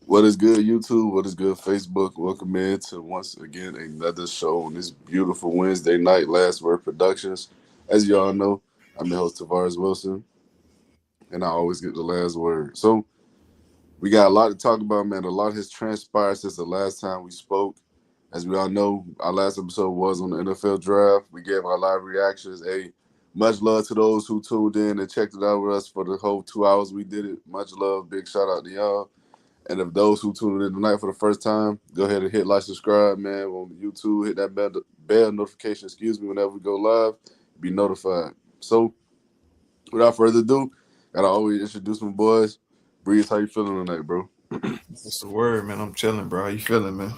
What is good, YouTube? What is good, Facebook? Welcome in to once again another show on this beautiful Wednesday night, LastWord Productions. As y'all know, I'm your host, Tavares Wilson, and I always get the last word. So, we got a lot to talk about, man. A lot has transpired since the last time we spoke. As we all know, our last episode was on the NFL draft. We gave our live reactions. Hey, much love to those who tuned in and checked it out with us for the whole 2 hours we did it. Much love. Big shout out to y'all. And if those who tuned in tonight for the first time, go ahead and hit like, subscribe, man, on YouTube. Hit that bell notification, whenever we go live. Be notified. So, without further ado, gotta always introduce my boys. Breeze, how you feeling tonight, bro? What's the word, man? I'm chilling, bro. How you feeling, man?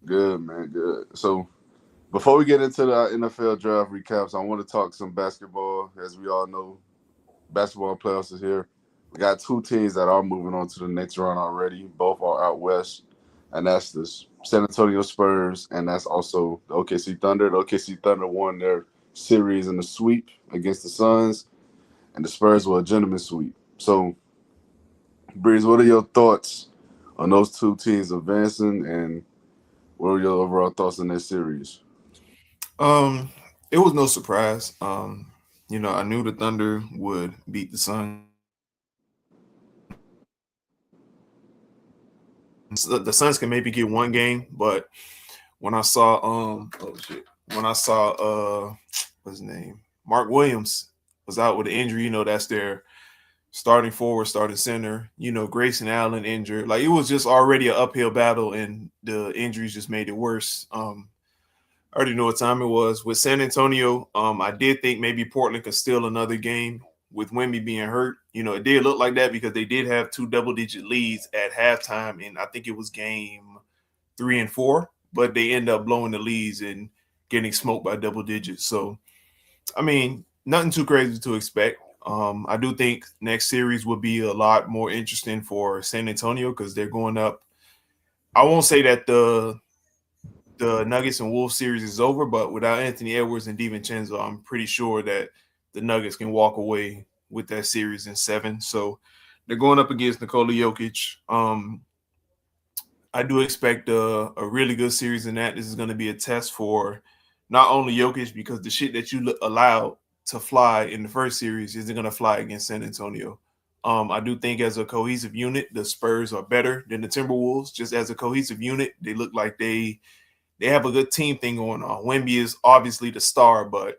Good, man, good. So, before we get into the NFL draft recaps, I want to talk some basketball. As we all know, basketball playoffs is here. We got two teams that are moving on to the next round already. Both are out west, and that's the San Antonio Spurs, and that's also the OKC Thunder. The OKC Thunder won their series in the sweep against the Suns, and the Spurs were a gentleman's sweep. So, Breeze, what are your thoughts on those two teams advancing, and what are your overall thoughts on this series? Um, it was no surprise. I knew the Thunder would beat the Suns. The Suns can maybe get one game, but when I saw when I saw what's his name? Mark Williams was out with an injury, that's their starting forward, starting center, Grayson Allen injured. Like it was just already an uphill battle and the injuries just made it worse. I already know what time it was. With San Antonio, I did think maybe Portland could steal another game with Wemby being hurt. It did look like that because they did have two double-digit leads at halftime, and I think it was game 3 and 4, but they end up blowing the leads and getting smoked by double digits. So, I mean, nothing too crazy to expect. I do think next series will be a lot more interesting for San Antonio because they're going up. I won't say that the Nuggets and Wolves series is over, but without Anthony Edwards and DiVincenzo, I'm pretty sure that the Nuggets can walk away with that series in 7. So they're going up against Nikola Jokic. I do expect a really good series in that. This is going to be a test for not only Jokic because the shit that you allowed to fly in the first series isn't going to fly against San Antonio. I do think as a cohesive unit, the Spurs are better than the Timberwolves. Just as a cohesive unit, they look like they have a good team thing going on. Wemby is obviously the star, but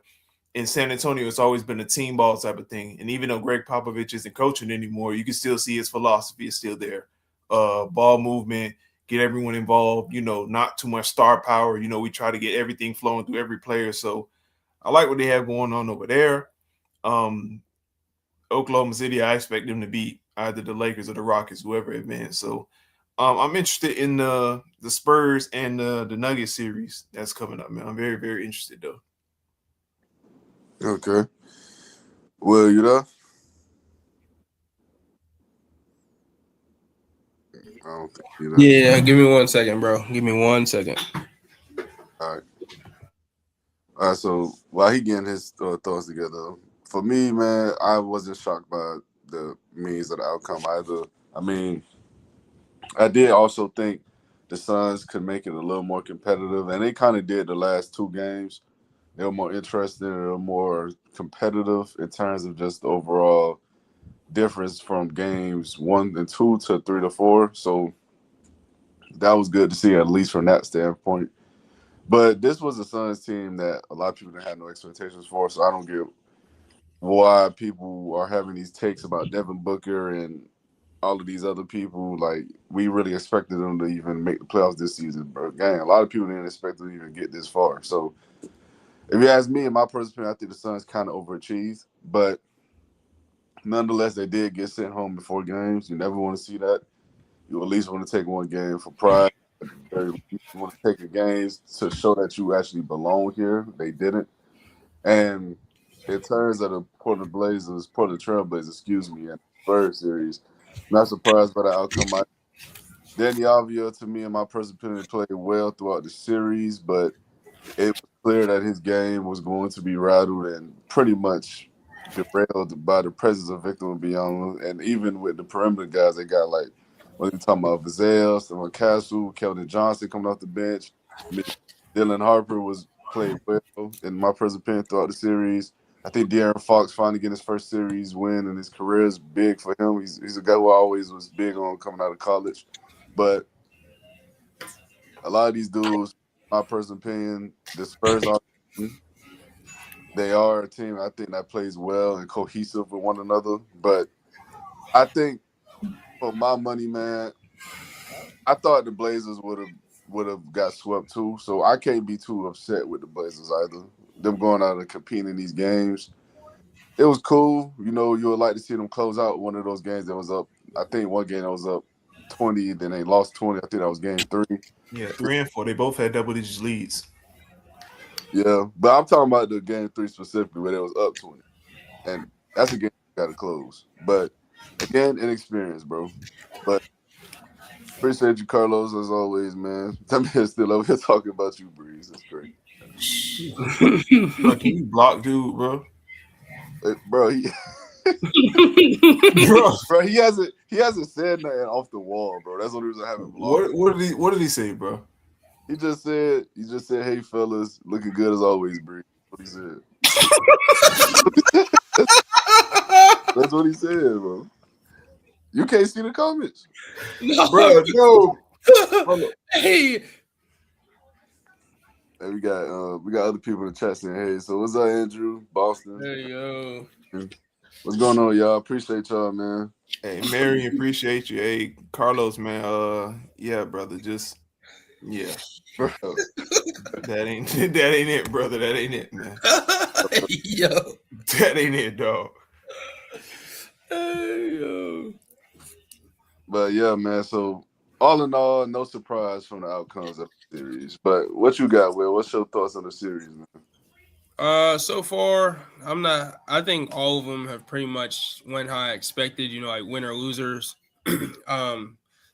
in San Antonio, it's always been a team ball type of thing. And even though Greg Popovich isn't coaching anymore, you can still see his philosophy is still there. Ball movement, get everyone involved, not too much star power. We try to get everything flowing through every player. So I like what they have going on over there. Um, Oklahoma City, I expect them to beat either the Lakers or the Rockets, whoever advances. So I'm interested in the Spurs and the Nuggets series that's coming up, man. I'm very, very interested though. Okay. Well, you there? I don't think you there. Yeah, give me 1 second, bro. Give me 1 second. All right. All right. So while he getting his thoughts together, for me, man, I wasn't shocked by the means of the outcome either. I mean, I did also think the Suns could make it a little more competitive, and they kind of did the last two games. They were more interesting, they were more competitive in terms of just the overall difference from games 1 and 2 to 3 to 4. So that was good to see, at least from that standpoint. But this was a Suns team that a lot of people didn't have no expectations for, so I don't get why people are having these takes about Devin Booker and all of these other people. Like, we really expected them to even make the playoffs this season. But, gang, a lot of people didn't expect them to even get this far. So, if you ask me, in my personal opinion, I think the Suns kind of overachieved. But, nonetheless, they did get sent home before games. You never want to see that. You at least want to take one game for pride. At the very least, you want to take the games to show that you actually belong here. They didn't. And in terms of the Portland Trailblazers, excuse me, and the Spurs series, not surprised by the outcome. Danny Alvio, to me, in my personal opinion, played well throughout the series, but it was clear that his game was going to be rattled and pretty much derailed by the presence of Victor Wembanyama. And even with the perimeter guys, they got like When you talking about Vazel, Steven Castle, Keldon Johnson coming off the bench, I mean, Dylan Harper was played well in my personal opinion throughout the series. I think De'Aaron Fox finally getting his first series win, and his career is big for him. He's a guy who always was big on coming out of college, but a lot of these dudes, my personal opinion, the Spurs are. They are a team I think that plays well and cohesive with one another. But I think for my money, man, I thought the Blazers would have got swept too. So I can't be too upset with the Blazers either. Them going out and competing in these games. It was cool. You know, you would like to see them close out one of those games that was up. I think one game that was up 20, then they lost 20. I think that was game 3. Yeah, 3 and 4. They both had double-digit leads. Yeah, but I'm talking about the game 3 specifically where they was up 20. And that's a game you got to close. But again, inexperience, bro. But appreciate you, Carlos, as always, man. That man's still over here talking about you, Breeze. That's great. Like, can you block dude, bro? Bro, bro, he hasn't said nothing off the wall, bro. That's the only reason I haven't blocked. What did he say, bro? He just said, hey fellas, looking good as always, Breeze. That's what he said. That's what he said, bro. You can't see the comments. No, bro, no. Hey. Hey, we got other people in the chat saying, hey, so what's up, Andrew? Boston. There you go. What's going on, y'all? Appreciate y'all, man. Hey, Mary, appreciate you. Hey, Carlos, man. Yeah, brother. Just yeah. Bro. That ain't it, brother. That ain't it, man. Yo. That ain't it, dog. Hey, yo. But yeah, man. So all in all, no surprise from the outcomes of the series. But what you got, Will? What's your thoughts on the series, man? So far, I think all of them have pretty much went how I expected, like winner losers.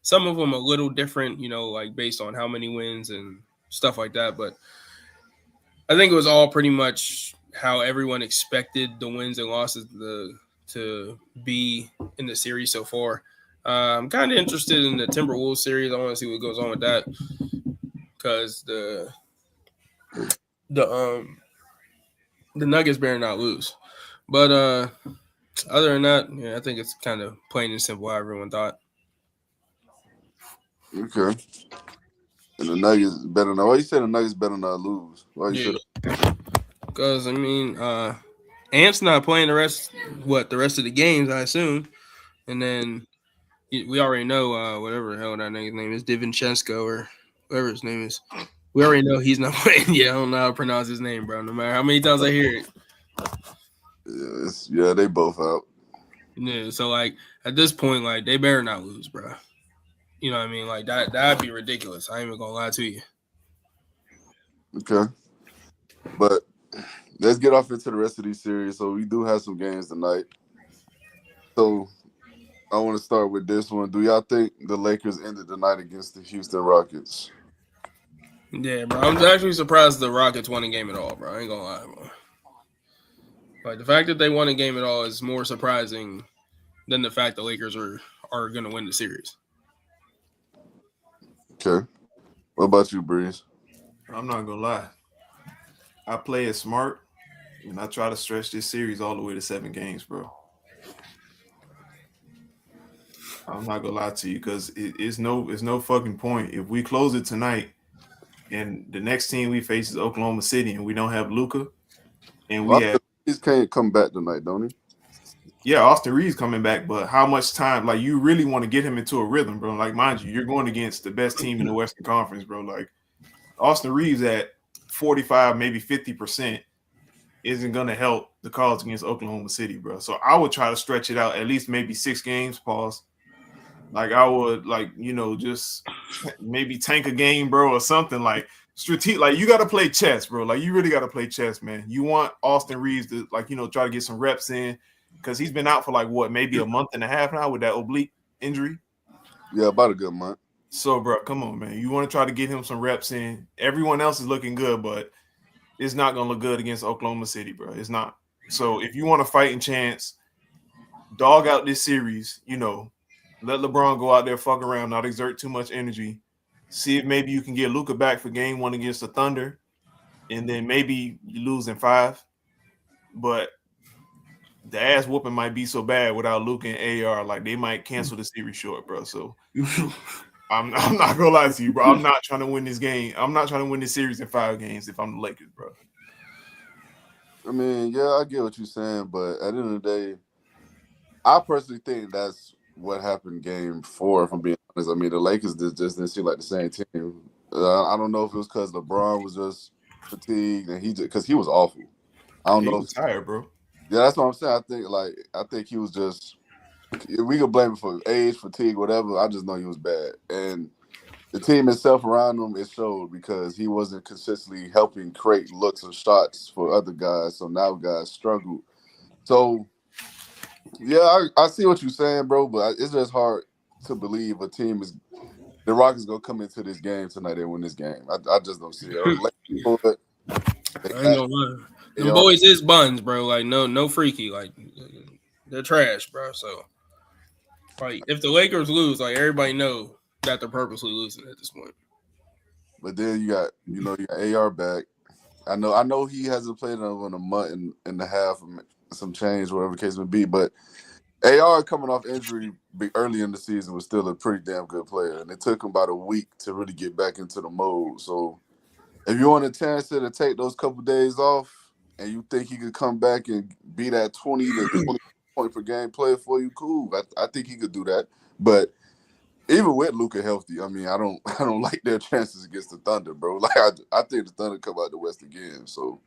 Some of them a little different, like based on how many wins and stuff like that. But I think it was all pretty much how everyone expected the wins and losses to be in the series so far. I'm kind of interested in the Timberwolves series. I want to see what goes on with that because the Nuggets better not lose. But other than that, yeah, I think it's kind of plain and simple how everyone thought. Okay. And the Nuggets better not. Why you say the Nuggets better not lose? Why you say that? Because I mean, Ant's not playing the rest of the games, I assume, and then we already know whatever the hell that nigga's name is, DiVincenzo or whatever his name is. We already know he's not playing. Yeah, I don't know how to pronounce his name, bro. No matter how many times I hear it. Yeah, they both out. Yeah, so like at this point, like they better not lose, bro. You know what I mean? Like that'd be ridiculous. I ain't even gonna lie to you. Okay. But let's get off into the rest of these series. So we do have some games tonight. So I want to start with this one. Do y'all think the Lakers ended the night against the Houston Rockets? Yeah, bro. I'm actually surprised the Rockets won a game at all, bro. I ain't gonna lie, bro. Like the fact that they won a game at all is more surprising than the fact the Lakers are gonna win the series. Okay. What about you, Breeze? I'm not gonna lie. I play it smart, and I try to stretch this series all the way to 7 games, bro. I'm not gonna lie to you because it's no fucking point if we close it tonight, and the next team we face is Oklahoma City, and we don't have Luka, and we have. He can't come back tonight, don't he? Yeah, Austin Reeves coming back, but how much time? Like, you really want to get him into a rhythm, bro. Like, mind you, you're going against the best team in the Western Conference, bro. Like, Austin Reeves at 45, maybe 50% isn't going to help the cause against Oklahoma City, bro. So I would try to stretch it out at least maybe 6 games, pause. Like, I would, like, just maybe tank a game, bro, or something. Like, strategic. Like, you got to play chess, bro. Like, you really got to play chess, man. You want Austin Reeves to, like, try to get some reps in. Because he's been out for like maybe a month and a half now with that oblique injury. Yeah, about a good month. So, bro, come on, man. You want to try to get him some reps in. Everyone else is looking good, but it's not going to look good against Oklahoma City, bro. It's not. So, if you want a fighting chance, dog out this series, Let LeBron go out there, fuck around, not exert too much energy. See if maybe you can get Luka back for game 1 against the Thunder, and then maybe you lose in 5. But the ass whooping might be so bad without Luka and AR, like they might cancel the series short, bro. So I'm not gonna lie to you, bro. I'm not trying to win this game. I'm not trying to win this series in 5 games if I'm the Lakers, bro. I mean, yeah, I get what you're saying, but at the end of the day, I personally think that's what happened game 4, if I'm being honest. I mean, the Lakers just didn't seem like the same team. I don't know if it was because LeBron was just fatigued and because he was awful. I don't He know. was tired, bro. Yeah, that's what I'm saying. I think he was just. We could blame him for age, fatigue, whatever. I just know he was bad, and the team itself around him, it showed because he wasn't consistently helping create looks or shots for other guys. So now guys struggled. So yeah, I see what you're saying, bro, but it's just hard to believe the Rockets gonna come into this game tonight and win this game. I just don't see it. I ain't gonna lie. Them boys is buns, bro. Like no freaky. Like they're trash, bro. So like if the Lakers lose, like everybody know that they're purposely losing at this point. But then you got AR back. I know he hasn't played in a month and a half, some change, whatever the case may be. But AR coming off injury early in the season was still a pretty damn good player, and it took him about a week to really get back into the mode. So if you want a chance to take those couple days off, and you think he could come back and be that 20 to 20 point per game player for you, cool. I think he could do that. But even with Luka healthy, I mean, I don't like their chances against the Thunder, bro. Like I think the Thunder come out the West again. So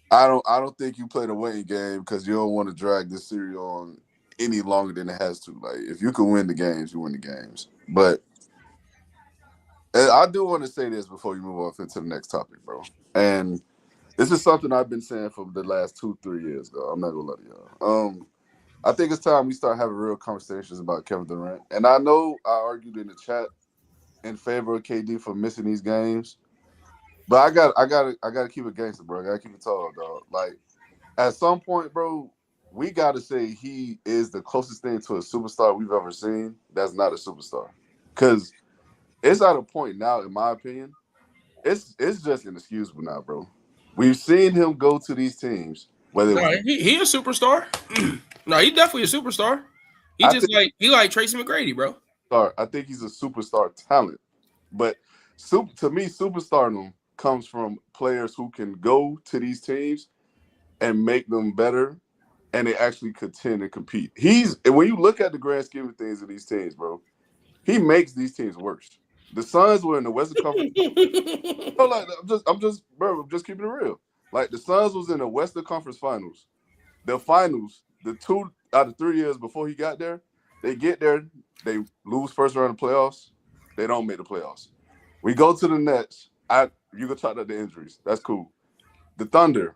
I don't think you play the waiting game because you don't want to drag this series on any longer than it has to. Like if you can win the games, you win the games. But I do want to say this before you move off into the next topic, bro. And this is something I've been saying for the last 2-3 years, though. I'm not gonna lie to y'all. I think it's time we start having real conversations about Kevin Durant. And I know I argued in the chat in favor of KD for missing these games, but I gotta keep it gangster, bro. I gotta keep it tall, dog. Like at some point, bro, we gotta say he is the closest thing to a superstar we've ever seen. That's not a superstar, because it's at a point now, in my opinion, it's just inexcusable now, bro. We've seen him go to these teams, whether it No, was. he a superstar. No, he definitely a superstar. He I just think he like Tracy McGrady, bro. I think he's a superstar talent, but to me, superstardom comes from players who can go to these teams and make them better, and they actually contend and compete. When you look at the grand scheme of things of these teams, bro, he makes these teams worse. The Suns were in the Western Conference. No, like I'm just keeping it real. Like the Suns was in the Western Conference Finals. The finals, the 2 out of 3 years before he got there, they get there, they lose first round of playoffs, they don't make the playoffs. We go to the Nets. You can talk about the injuries. That's cool. The Thunder,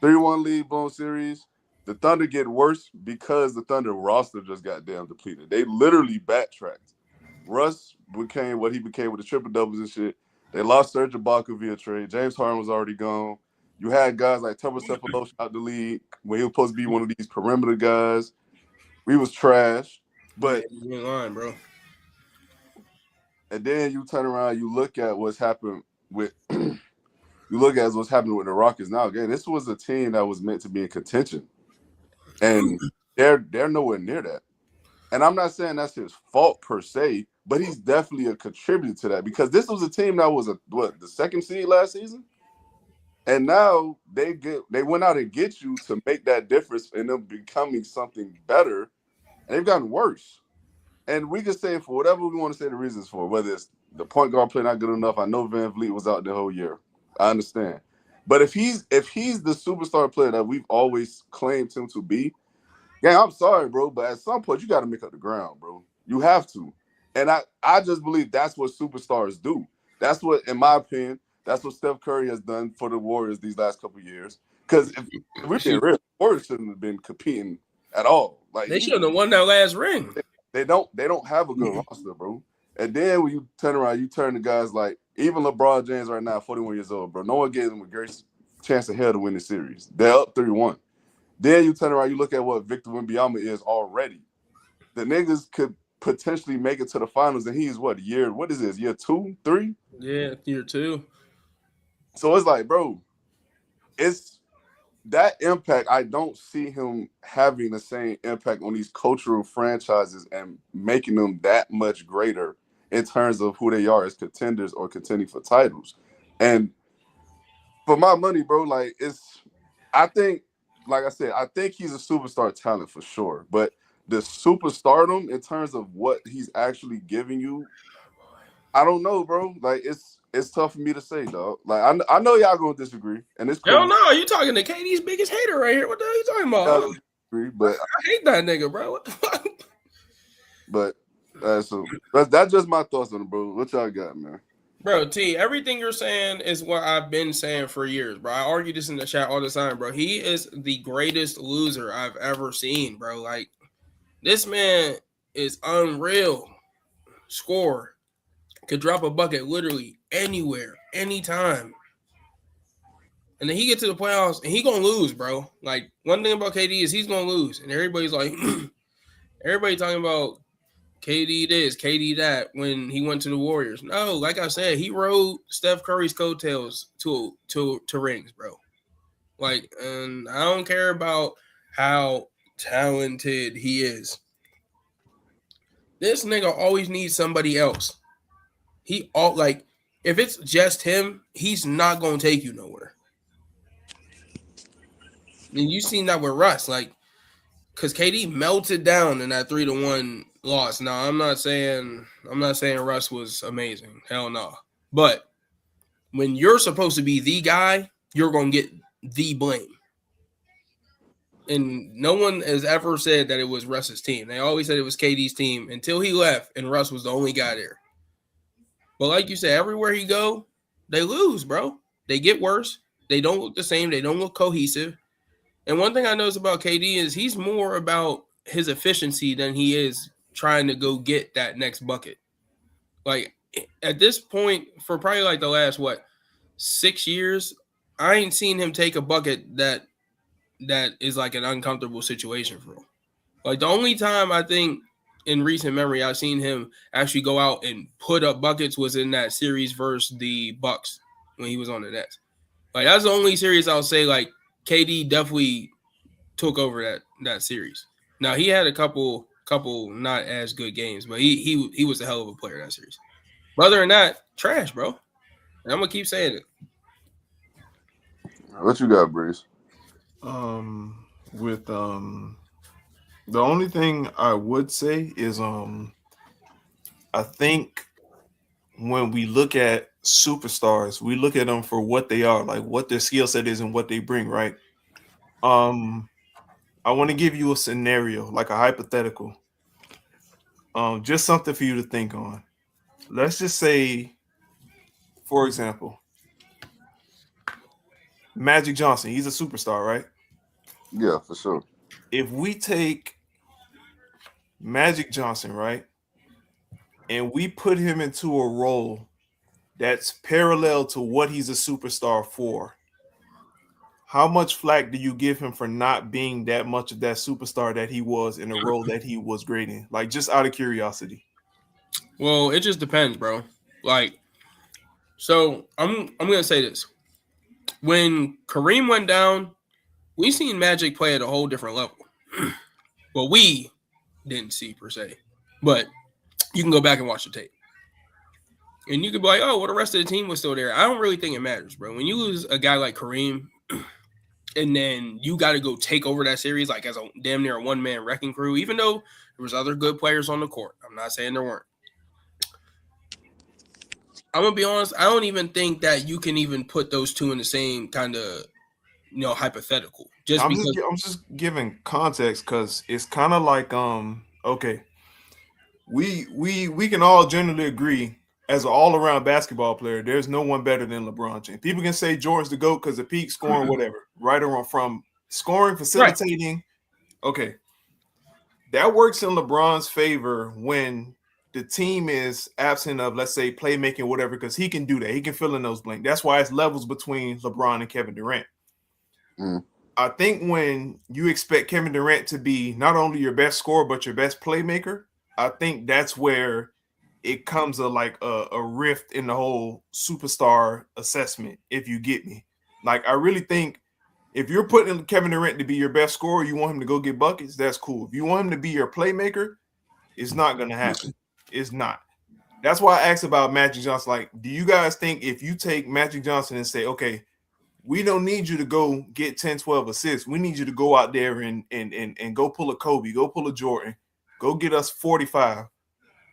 3-1 lead blown series. The Thunder get worse because the Thunder roster just got damn depleted. They literally backtracked. Russ became what he became with the triple doubles and shit. They lost Serge Ibaka via trade. James Harden was already gone. You had guys like Tubba Cephalosha out the league when he was supposed to be one of these perimeter guys. We was trash. But you're lying, bro. And then you turn around, you look at what's happened with what's happening with the Rockets now. Again, this was a team that was meant to be in contention. And they're nowhere near that. And I'm not saying that's his fault per se, but he's definitely a contributor to that because this was a team that was the second seed last season, and now they went out and get you to make that difference in them becoming something better, and they've gotten worse. And we can say for whatever we want to say the reasons for, whether it's the point guard play not good enough. I know Van Vliet was out the whole year. I understand, but if he's the superstar player that we've always claimed him to be. Yeah, I'm sorry, bro, but at some point you got to make up the ground, bro. You have to. And I just believe that's what superstars do. That's what, in my opinion, that's what Steph Curry has done for the Warriors these last couple of years. Because if we're being real, the Warriors shouldn't have been competing at all. Like they shouldn't have won that last ring. They don't have a good roster, bro. And then when you turn around, you turn to guys like even LeBron James right now, 41 years old, bro. No one gave them a great chance in hell to win the series. They're up 3-1. Then you turn around, you look at what Victor Wembanyama is already. the niggas could potentially make it to the finals, and he's what year 2, 3? Yeah, year 2. So it's like, bro, it's that impact. I don't see him having the same impact on these cultural franchises and making them that much greater in terms of who they are as contenders or contending for titles. And for my money, bro, like I think, like I said, I think he's a superstar talent for sure. But the superstardom in terms of what he's actually giving you, I don't know, bro. Like it's tough for me to say, dog. Like I know y'all gonna disagree, and it's Hell cool. no, you talking to KD's biggest hater right here. What the hell you talking about? Y'all gonna disagree, but I hate that nigga, bro. What the fuck? but so that's just my thoughts on it, bro. What y'all got, man? Bro, T, everything you're saying is what I've been saying for years, bro. I argue this in the chat all the time, bro. He is the greatest loser I've ever seen, bro. Like, this man is unreal. Score. Could drop a bucket literally anywhere, anytime. And then he get to the playoffs and he gonna lose, bro. Like, one thing about KD is he's gonna lose. And everybody's like, everybody talking about KD this, KD that when he went to the Warriors. No, like I said, he rode Steph Curry's coattails to rings, bro. Like, and I don't care about how talented he is. This nigga always needs somebody else. Like, if it's just him, he's not gonna take you nowhere. And you seen that with Russ, like, because KD melted down in that 3-1 loss. Now, I'm not saying Russ was amazing. Hell no. But when you're supposed to be the guy, you're gonna get the blame. And no one has ever said that it was Russ's team. They always said it was KD's team until he left, and Russ was the only guy there. But like you said, everywhere he go, they lose, bro. They get worse. They don't look the same. They don't look cohesive. And one thing I notice about KD is he's more about his efficiency than he is trying to go get that next bucket. Like, at this point, for probably like the last, 6 years, I ain't seen him take a bucket that is like an uncomfortable situation for him. Like, the only time I think in recent memory I've seen him actually go out and put up buckets was in that series versus the Bucks when he was on the Nets. Like, that's the only series I'll say, like, KD definitely took over that series. Now, he had a couple not as good games, but he was a hell of a player in that series. But other than that, trash, bro. And I'm gonna keep saying it. What you got, Breeze? With the only thing I would say is I think when we look at superstars, we look at them for what they are, like what their skill set is and what they bring, right? I want to give you a scenario, like a hypothetical. Just something for you to think on. Let's just say, for example, Magic Johnson, he's a superstar, right? Yeah, for sure. If we take Magic Johnson, right, and we put him into a role that's parallel to what he's a superstar for, how much flack do you give him for not being that much of that superstar that he was in a role that he was great in? Like, just out of curiosity. Well, it just depends, bro. Like, so I'm gonna say this. When Kareem went down, we seen Magic play at a whole different level. Well, we didn't see per se. But you can go back and watch the tape. And you could be like, oh, well, the rest of the team was still there. I don't really think it matters, bro. When you lose a guy like Kareem, and then you got to go take over that series like as a damn near a one-man wrecking crew, even though there was other good players on the court. I'm not saying there weren't. I'm going to be honest, I don't even think that you can even put those two in the same kind of, hypothetical. I'm just giving context because it's kind of like, okay, we can all generally agree as an all-around basketball player, there's no one better than LeBron James. People can say Jordan's the GOAT because of peak scoring, whatever, right or wrong, from scoring, facilitating. Right. Okay. That works in LeBron's favor when the team is absent of, let's say, playmaking, whatever, because he can do that. He can fill in those blanks. That's why it's levels between LeBron and Kevin Durant. I think when you expect Kevin Durant to be not only your best scorer but your best playmaker, I think that's where it comes a rift in the whole superstar assessment. If you get me, like I really think if you're putting Kevin Durant to be your best scorer, you want him to go get buckets. That's cool. If you want him to be your playmaker, it's not going to happen. It's not. That's why I asked about Magic Johnson. Like, do you guys think if you take Magic Johnson and say, okay, we don't need you to go get 10, 12 assists. We need you to go out there and go pull a Kobe, go pull a Jordan, go get us 45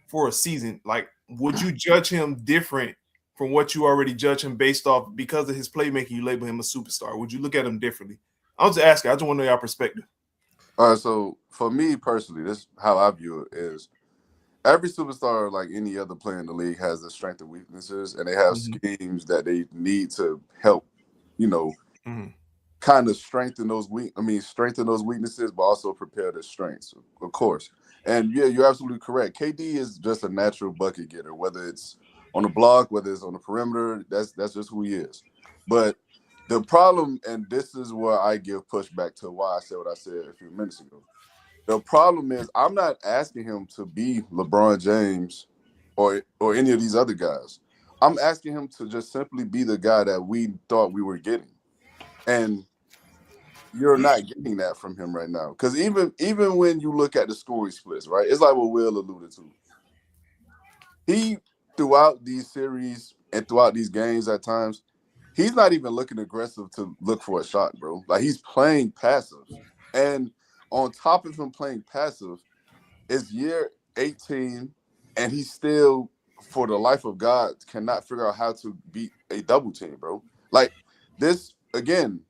for a season. Like, would you judge him different from what you already judge him based off because of his playmaking? You label him a superstar. Would you look at him differently? I was just asking. I just want to know your perspective. All right, so for me personally, this is how I view it is every superstar, like any other player in the league, has their strengths and weaknesses, and they have schemes that they need to help, kind of strengthen those weaknesses, but also prepare their strengths, of course. And yeah, you're absolutely correct. KD is just a natural bucket getter, whether it's on the block, whether it's on the perimeter. That's just who he is. But the problem, and this is where I give pushback to why I said what I said a few minutes ago. The problem is I'm not asking him to be LeBron James or any of these other guys. I'm asking him to just simply be the guy that we thought we were getting. And you're not getting that from him right now. Because even when you look at the scoring splits, right, it's like what Will alluded to. He, throughout these series and throughout these games at times, he's not even looking aggressive to look for a shot, bro. Like, he's playing passive. And on top of him playing passive, it's year 18, and he still, for the life of God, cannot figure out how to beat a double team, bro. Like, this, again,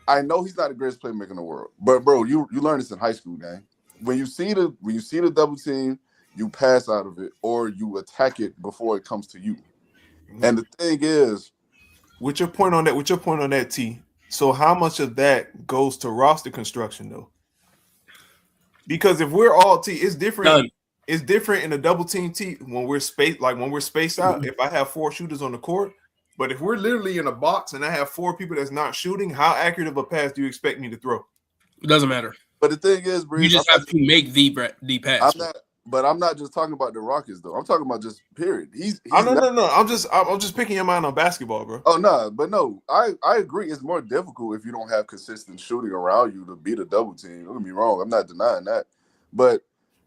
I know he's not the greatest playmaker in the world, but bro, you learn this in high school, gang. When you see the double team, you pass out of it or you attack it before it comes to you. And the thing is, with your point on that, T. So how much of that goes to roster construction though? Because if we're all T, it's different. None. It's different in a double team T when we're spaced out. If I have 4 shooters on the court. But if we're literally in a box and I have 4 people that's not shooting, how accurate of a pass do you expect me to throw? It doesn't matter. But the thing is, Breeze, you just have to make the pass. I'm not just talking about the Rockets though. I'm talking about just period. No. I'm just picking your mind on basketball, bro. Oh no, I agree. It's more difficult if you don't have consistent shooting around you to beat a double team. Don't get me wrong. I'm not denying that. But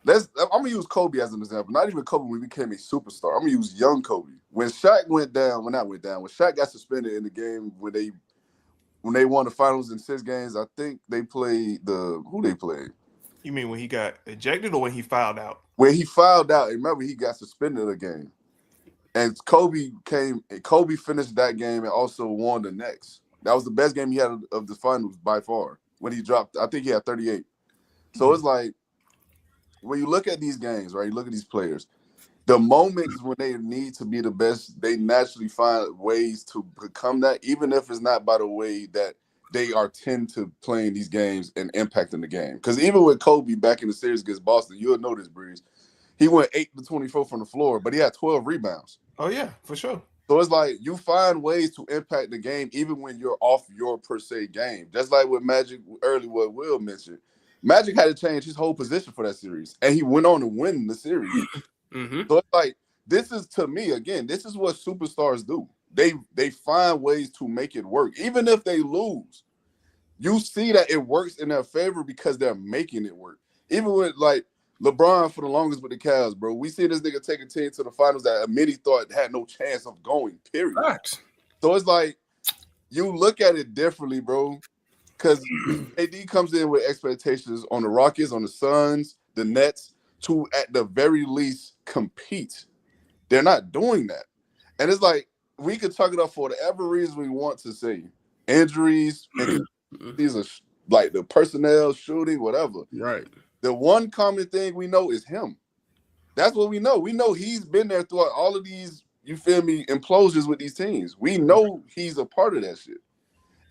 I'm gonna use Kobe as an example. Not even Kobe when he became a superstar. I'm gonna use young Kobe. When Shaq when Shaq got suspended in the game when they won the finals in 6 games, I think they played who they played. You mean when he got ejected or when he fouled out? When he fouled out, remember he got suspended a game. And Kobe finished that game and also won the next. That was the best game he had of the finals by far. When he dropped, I think he had 38. So it's like, when you look at these games, right, you look at these players, the moments when they need to be the best, they naturally find ways to become that, even if it's not by the way that they are tend to playing these games and impacting the game. Because even with Kobe back in the series against Boston, you'll notice, Breeze, he went 8 to 24 from the floor, but he had 12 rebounds. Oh, yeah, for sure. So it's like you find ways to impact the game even when you're off your per se game. Just like with Magic early, what Will mentioned. Magic had to change his whole position for that series, and he went on to win the series. So it's like, this is, to me, again, this is what superstars do. They find ways to make it work. Even if they lose, you see that it works in their favor because they're making it work. Even with, like, LeBron for the longest with the Cavs, bro. We see this nigga take a team to the finals that many thought had no chance of going, period. Facts. So it's like, you look at it differently, bro. Because AD comes in with expectations on the Rockets, on the Suns, the Nets, to at the very least compete. They're not doing that. And it's like, we could talk it up for whatever reason we want to say. Injuries, these are like the personnel, shooting, whatever. Right. The one common thing we know is him. That's what we know. We know he's been there throughout all of these, you feel me, implosions with these teams. We know he's a part of that shit.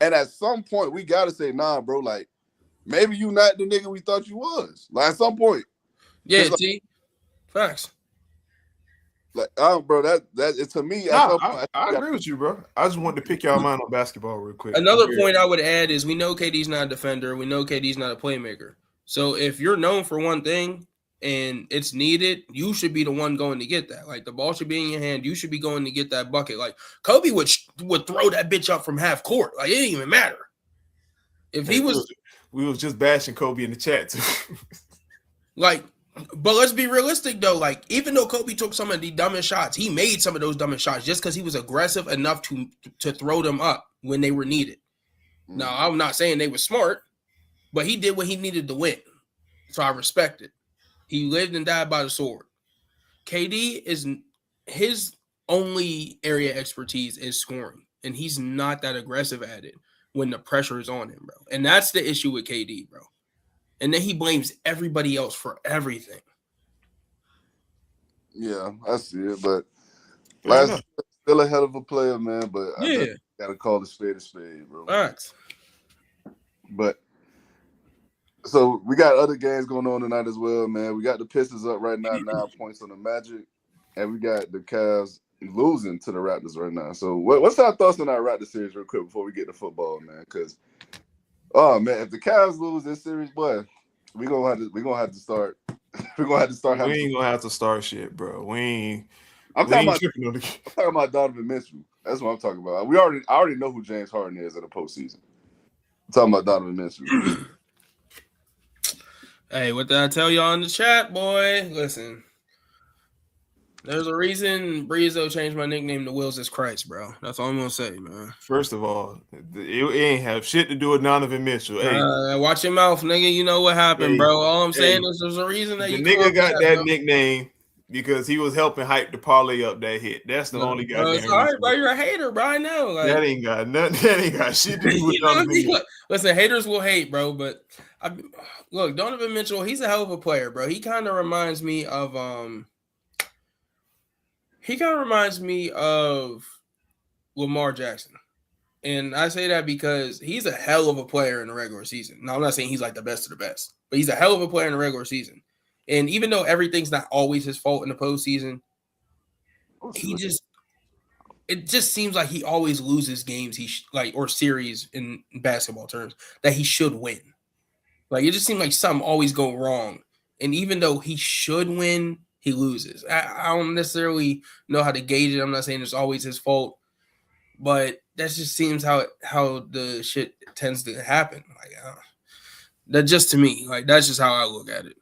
And at some point, we got to say, nah, bro, like, maybe you not the nigga we thought you was. Like, at some point. Yeah, T. Facts. Like, bro, that to me, at Nah, some point, I agree with you, bro. I just wanted to pick y'all mind on basketball real quick. Another point I would add is we know KD's not a defender. We know KD's not a playmaker. So if you're known for one thing and it's needed, you should be the one going to get that. Like the ball should be in your hand. You should be going to get that bucket. Like Kobe would throw that bitch up from half court. Like it didn't even matter. If he was, we was just bashing Kobe in the chat too. Like, but let's be realistic though. Like, even though Kobe took some of the dumbest shots, he made some of those dumbest shots just because he was aggressive enough to throw them up when they were needed. Now, I'm not saying they were smart, but he did what he needed to win. So I respect it. He lived and died by the sword. KD is his only area of expertise is scoring, and he's not that aggressive at it when the pressure is on him, bro. And that's the issue with KD, bro. And then he blames everybody else for everything. Yeah, I see it, but last still a hell of a player, man. But I just gotta call it spade, bro. Facts. But so we got other games going on tonight as well, man. We got the Pistons up right now, 9 points on the Magic, and we got the Cavs losing to the Raptors right now. So what's our thoughts on our Raptors series real quick before we get to football, man? Because man, if the Cavs lose this series, boy, we're gonna have to start. We're gonna have to start. We ain't gonna have to start shit, bro. I'm talking about Donovan Mitchell. That's what I'm talking about. I already know who James Harden is in the postseason. I'm talking about Donovan Mitchell. Hey, what did I tell y'all in the chat, boy? Listen, there's a reason Breezo changed my nickname to Wills is Christ, bro. That's all I'm gonna say, man. First of all, it ain't have shit to do with Donovan Mitchell. Hey, watch your mouth, nigga. You know what happened, bro. All I'm saying is there's a reason that the nigga got that nickname because he was helping hype the parlay up that hit. That's the only guy. It's all right, bro. You're a hater, bro. I know. Like, that ain't got nothing. That ain't got shit to do with Donovan Mitchell. Listen, haters will hate, bro. But look, Donovan Mitchell, he's a hell of a player, bro. He kind of reminds me of Lamar Jackson. And I say that because he's a hell of a player in the regular season. Now, I'm not saying he's like the best of the best, but he's a hell of a player in the regular season. And even though everything's not always his fault in the postseason, it just seems like he always loses games or series in basketball terms that he should win. Like it just seems like something always go wrong. And even though he should win, he loses. I don't necessarily know how to gauge it. I'm not saying it's always his fault, but that just seems how the shit tends to happen. Like that just to me, like that's just how I look at it.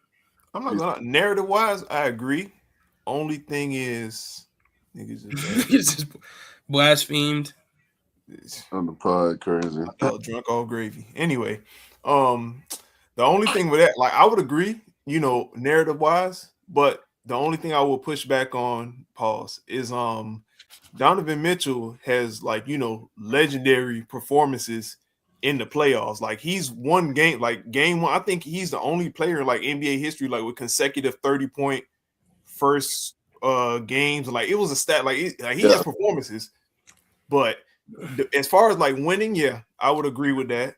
I'm not gonna narrative wise, I agree. Only thing is niggas just blasphemed on the pod, crazy. I felt drunk all gravy. Anyway, the only thing with that, like I would agree, narrative wise, but the only thing I will push back on, pause, is Donovan Mitchell has legendary performances in the playoffs. Like he's won game one. I think he's the only player in NBA history with consecutive 30-point first games. Like it was a stat. He has performances, but as far as winning, yeah, I would agree with that.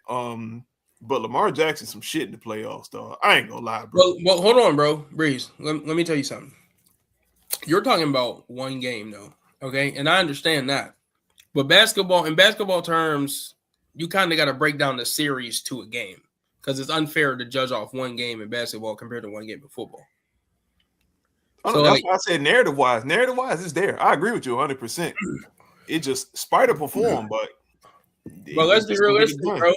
But Lamar Jackson some shit in the playoffs, dog. I ain't gonna lie, bro. Well, hold on, bro. Breeze. Let me tell you something. You're talking about one game, though. Okay, and I understand that. But in basketball terms, you kind of got to break down the series to a game because it's unfair to judge off one game in basketball compared to one game in football. So that's why I said narrative-wise. Narrative-wise, it's there. I agree with you 100%. It just Spider performed, but let's be realistic, bro.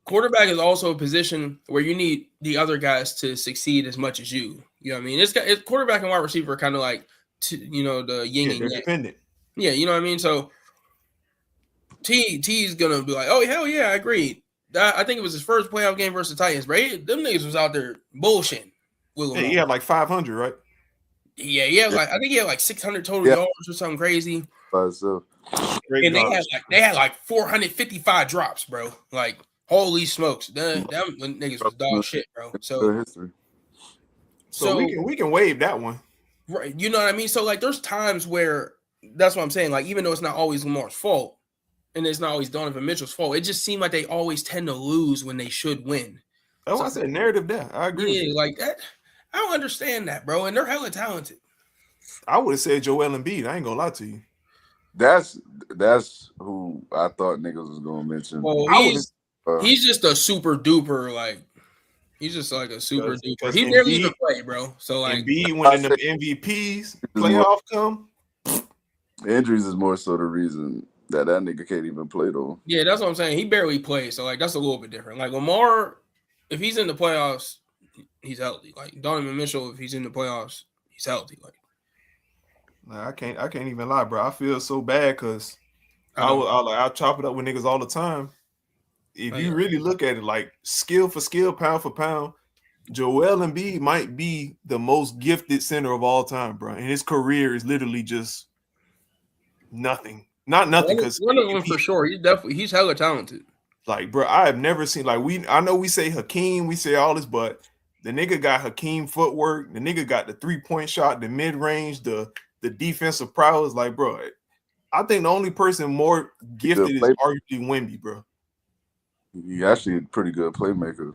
Quarterback is also a position where you need the other guys to succeed as much as you. You know what I mean? It's quarterback and wide receiver kind of the yin and yang. Dependent. Yeah, you know what I mean? So T's gonna be like, oh hell yeah, I agree. I think it was his first playoff game versus the Titans, bro. Them niggas was out there bullshitting. Hey, he had 500, right? Yeah. I think he had 600 total yards or something crazy. So and they had 455 drops, bro. Like holy smokes, them niggas was dog shit, bro. So we can waive that one, right? You know what I mean? So there's times where that's what I'm saying. Even though it's not always Lamar's fault, and it's not always Donovan Mitchell's fault, it just seemed like they always tend to lose when they should win. That's why I said narrative there. I agree. Yeah, that. I don't understand that, bro. And they're hella talented. I would have said Joel Embiid. I ain't gonna lie to you. That's who I thought niggas was gonna mention. Well, I would he's just a super duper like. He's just like a super duper. because He barely even play, bro. So like, Embiid winning them MVPs, playoff come. Injuries is more so the reason that nigga can't even play though. yeah, that's what I'm saying. He barely plays, so like that's a little bit different. Like Lamar, if he's in the playoffs, he's healthy. Like Donovan Mitchell, if he's in the playoffs, he's healthy. Like Nah, I can't even lie, bro. I feel so bad because I'll chop it up with niggas all the time. If you really look at it, like skill for skill, pound for pound, Joel Embiid might be the most gifted center of all time, bro. And his career is literally just nothing. Not nothing, because one of them for sure. He's hella talented. Like, bro, I have never seen I know we say Hakeem, we say all this, but the nigga got Hakeem footwork, the nigga got the 3-point shot, the mid-range, the defensive prowess. Like, bro, I think the only person more gifted is arguably Wemby, bro. He actually a pretty good playmaker.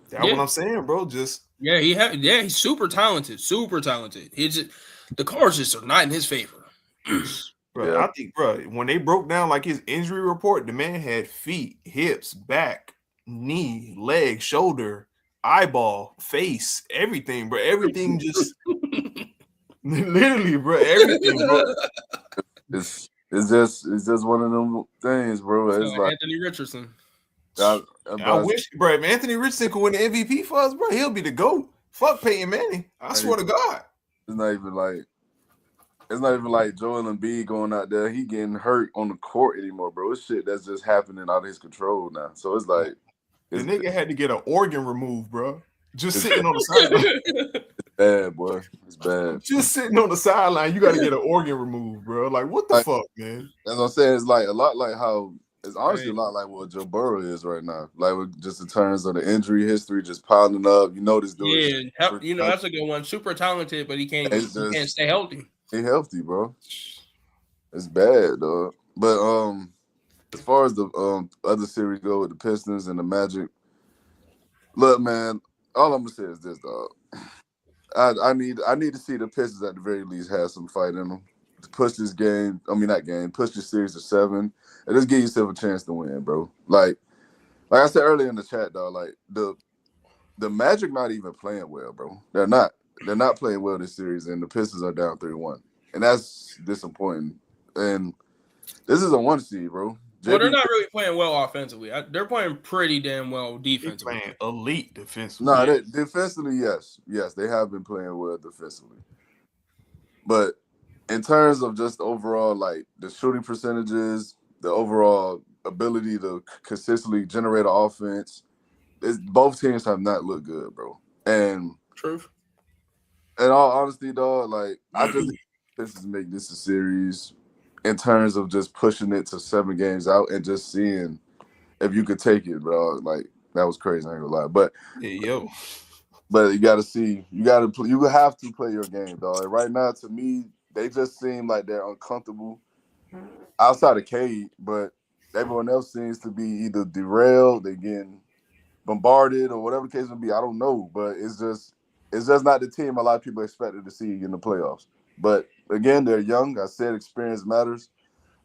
That's what I'm saying, bro. Just he's super talented, super talented. The cards just are not in his favor. Bro, I think, bro, when they broke down like his injury report, the man had feet, hips, back, knee, leg, shoulder, eyeball, face, everything, bro. Everything just literally, bro. Everything, bro. It's just one of them things, bro. It's like Anthony Richardson. I wish, bro, if Anthony Richardson could win the MVP for us, bro, he'll be the GOAT. Fuck Peyton Manning. I swear to God. It's not even like Joel Embiid going out there. He getting hurt on the court anymore, bro. It's shit that's just happening out of his control now. So it's like the nigga had to get an organ removed, bro. Just sitting on the sideline. It's bad, boy. It's bad. Just sitting on the sideline, you got to get an organ removed, bro. Like, what the fuck, man? As I'm saying, it's like a lot like how it's honestly a lot like what Joe Burrow is right now. Like just in terms of the injury history, just piling up. You know this dude. Yeah, that's a good one. Super talented, but he can't stay healthy. He healthy, bro. It's bad, though. But as far as the other series go with the Pistons and the Magic, look, man, all I'm gonna say is this, dog. I need to see the Pistons at the very least have some fight in them to push this game. I mean, not game, push this series to 7, and just give yourself a chance to win, bro. Like I said earlier in the chat, dog. Like the Magic not even playing well, bro. They're not. They're not playing well this series, and the Pistons are down 3-1, and that's disappointing. And this is a 1 seed, bro. Well, they're not really playing well offensively. They're playing pretty damn well defensively. They're playing elite defensively. No, defensively, yes, they have been playing well defensively. But in terms of just overall, like the shooting percentages, the overall ability to consistently generate an offense, both teams have not looked good, bro. And truth. In all honesty, dog, like I just think Pistons make this a series in terms of just pushing it to 7 games out and just seeing if you could take it, bro. Like that was crazy. I ain't gonna lie, but you got to see, you have to play your game, dog. And right now, to me, they just seem like they're uncomfortable outside of Cade, but everyone else seems to be either derailed, they're getting bombarded, or whatever the case may be. I don't know, but it's just not the team a lot of people expected to see in the playoffs. But again, they're young. I said experience matters.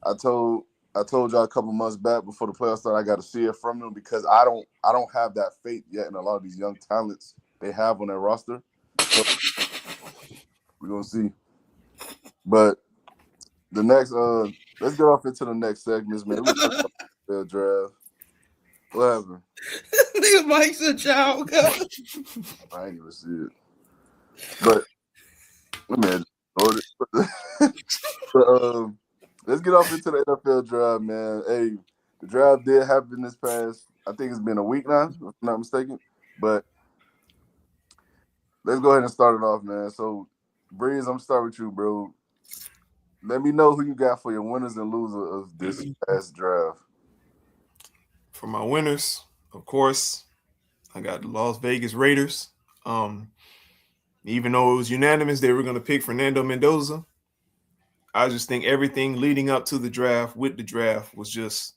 I told y'all a couple months back before the playoffs started, I got to see it from them because I don't have that faith yet in a lot of these young talents they have on their roster. So we're gonna see. But the next let's get off into the next segments, man. We talk about the draft. What happened? Nigga Mike's a child. I ain't even see it. But man, let's get off into the NFL draft, man. Hey, the draft did happen this past, I think it's been a week now, if I'm not mistaken. But let's go ahead and start it off, man. So, Breeze, I'm going to start with you, bro. Let me know who you got for your winners and losers of this past draft. For my winners, of course, I got the Las Vegas Raiders. Even though it was unanimous they were going to pick Fernando Mendoza, I just think everything leading up to the draft with the draft was just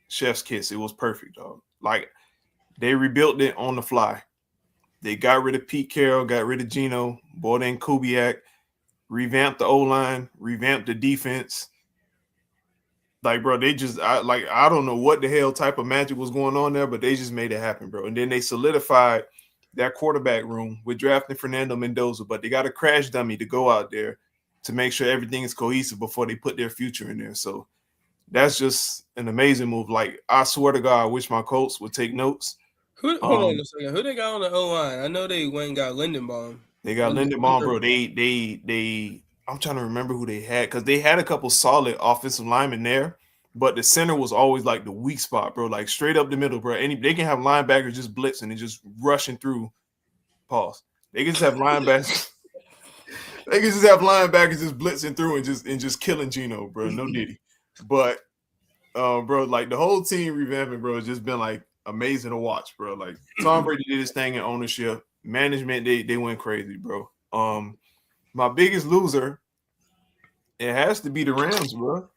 chef's kiss. It was perfect, dog. Like, they rebuilt it on the fly. They got rid of Pete Carroll, got rid of Geno, brought in Kubiak. revamped the O-line, revamped the defense. Like, bro, I don't know what the hell type of magic was going on there, but they just made it happen, bro. And then they solidified that quarterback room with drafting Fernando Mendoza, but they got a crash dummy to go out there to make sure everything is cohesive before they put their future in there. So that's just an amazing move. Like, I swear to God, I wish my Colts would take notes. Hold on a second. Who they got on the O-line? I know they went and got Lindenbaum. They got Lindenbaum, bro. They I'm trying to remember who they had because they had a couple solid offensive linemen there, but the center was always like the weak spot, bro. Like straight up the middle, bro. They can have linebackers just blitzing and just rushing through. Pause. They can just have linebackers. They can just have linebackers just blitzing through and just killing Geno, bro. No Diddy. But bro, like the whole team revamping, bro, has just been like amazing to watch, bro. Like Tom Brady did his thing in ownership. Management, they went crazy, bro. My biggest loser, it has to be the Rams, bro.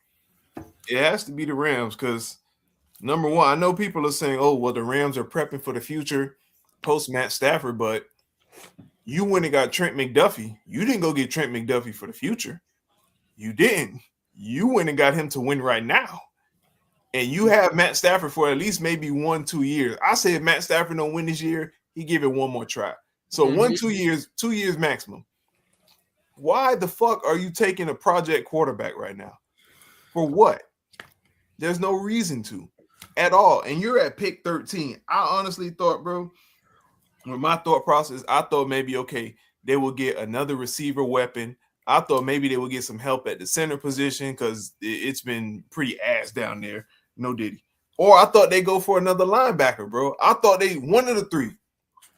It has to be the Rams because number one, I know people are saying, "Oh, well, the Rams are prepping for the future post Matt Stafford," but you went and got Trent McDuffie. You didn't go get Trent McDuffie for the future. You didn't. You went and got him to win right now. And you have Matt Stafford for at least maybe 1-2 years. I say if Matt Stafford don't win this year, he give it one more try. So 1-2 years, 2 years maximum. Why the fuck are you taking a project quarterback right now? For what? There's no reason to at all. And you're at pick 13. I honestly thought, bro, with my thought process, I thought maybe, okay, they will get another receiver weapon. I thought maybe they would get some help at the center position because it's been pretty ass down there. No Diddy. Or I thought they go for another linebacker, bro. I thought they one of the three.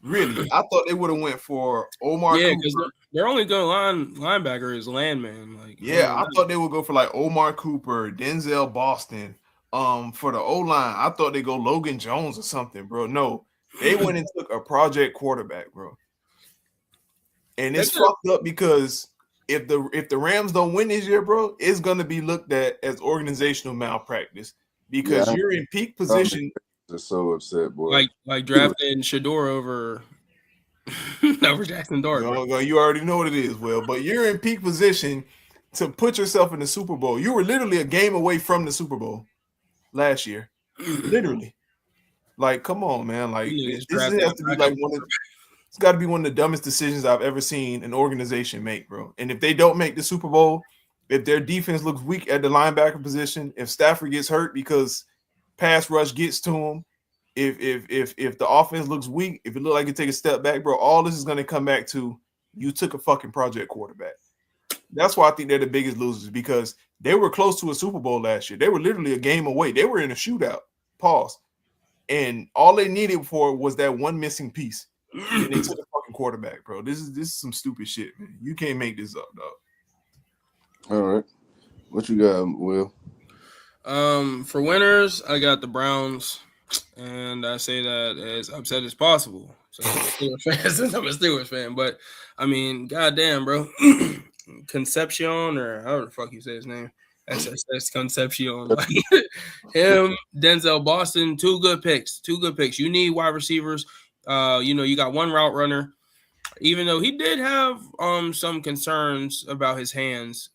Really, I thought they would have went for Omar. Yeah, because their only good linebacker is Landman. Like, yeah, I thought they would go for like Omar Cooper, Denzel Boston. For the O-line, I thought they go Logan Jones or something, bro. No, they went and took a project quarterback, bro. And it's fucked up because if the Rams don't win this year, bro, it's gonna be looked at as organizational malpractice because you're in peak position. They're so upset, boy. Like drafting Shador over Jackson Dart. You already know what it is, Will. But you're in peak position to put yourself in the Super Bowl. You were literally a game away from the Super Bowl last year. Literally. Like, come on, man. Like, this has to be like it's got to be one of the dumbest decisions I've ever seen an organization make, bro. And if they don't make the Super Bowl, if their defense looks weak at the linebacker position, if Stafford gets hurt because pass rush gets to him, if the offense looks weak, if it look like it take a step back, bro, all this is going to come back to you took a fucking project quarterback. That's why I think they're the biggest losers because they were close to a Super Bowl last year. They were literally a game away. They were in a shootout. Pause. And all they needed for was that one missing piece. And they took a fucking quarterback, bro. This is some stupid shit, man. You can't make this up, dog. All right. What you got, Will? For winners, I got the Browns, and I say that as upset as possible. So I'm a Steelers fan, but I mean, goddamn, bro, Concepcion or however the fuck you say his name, that's Concepcion. Like, him, Denzel Boston, two good picks. You need wide receivers. You got one route runner, even though he did have some concerns about his hands.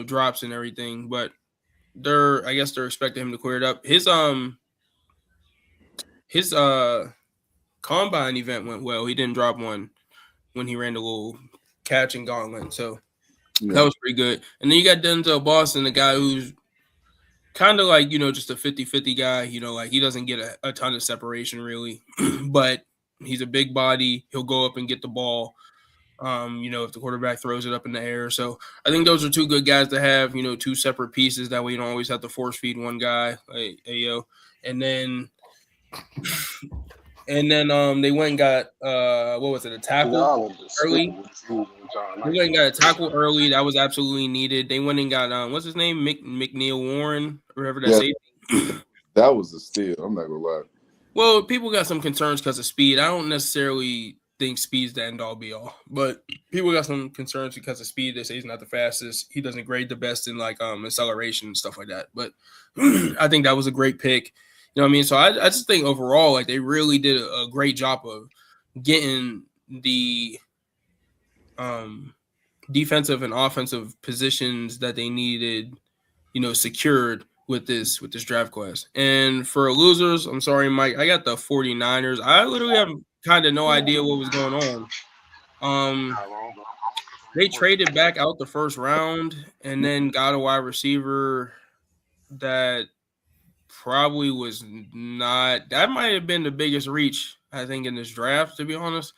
Drops and everything, but I guess they're expecting him to clear it up. His combine event went well. He didn't drop one when he ran the little catch and gauntlet, so that was pretty good. And then you got Denzel Boston, the guy who's kind of like, just a 50-50 guy, like he doesn't get a ton of separation really, but he's a big body. He'll go up and get the ball. If the quarterback throws it up in the air. So I think those are two good guys to have, two separate pieces. That way you don't always have to force feed one guy. And then they went and got a tackle early. They went and got a tackle early. That was absolutely needed. They went and got what's his name? McNeil Warren, whatever that safety. That was a steal. I'm not gonna lie. Well, people got some concerns because of speed. I don't necessarily think speed's the end all be all, but people got some concerns because of speed. They say he's not the fastest. He doesn't grade the best in like acceleration and stuff like that. But I think that was a great pick. You know what I mean? So I just think overall, like they really did a great job of getting the defensive and offensive positions that they needed, secured with this draft class. And for losers, I'm sorry, Mike, I got the 49ers. I literally have kind of no idea what was going on. They traded back out the first round and then got a wide receiver that probably was not. That might have been the biggest reach, I think, in this draft, to be honest.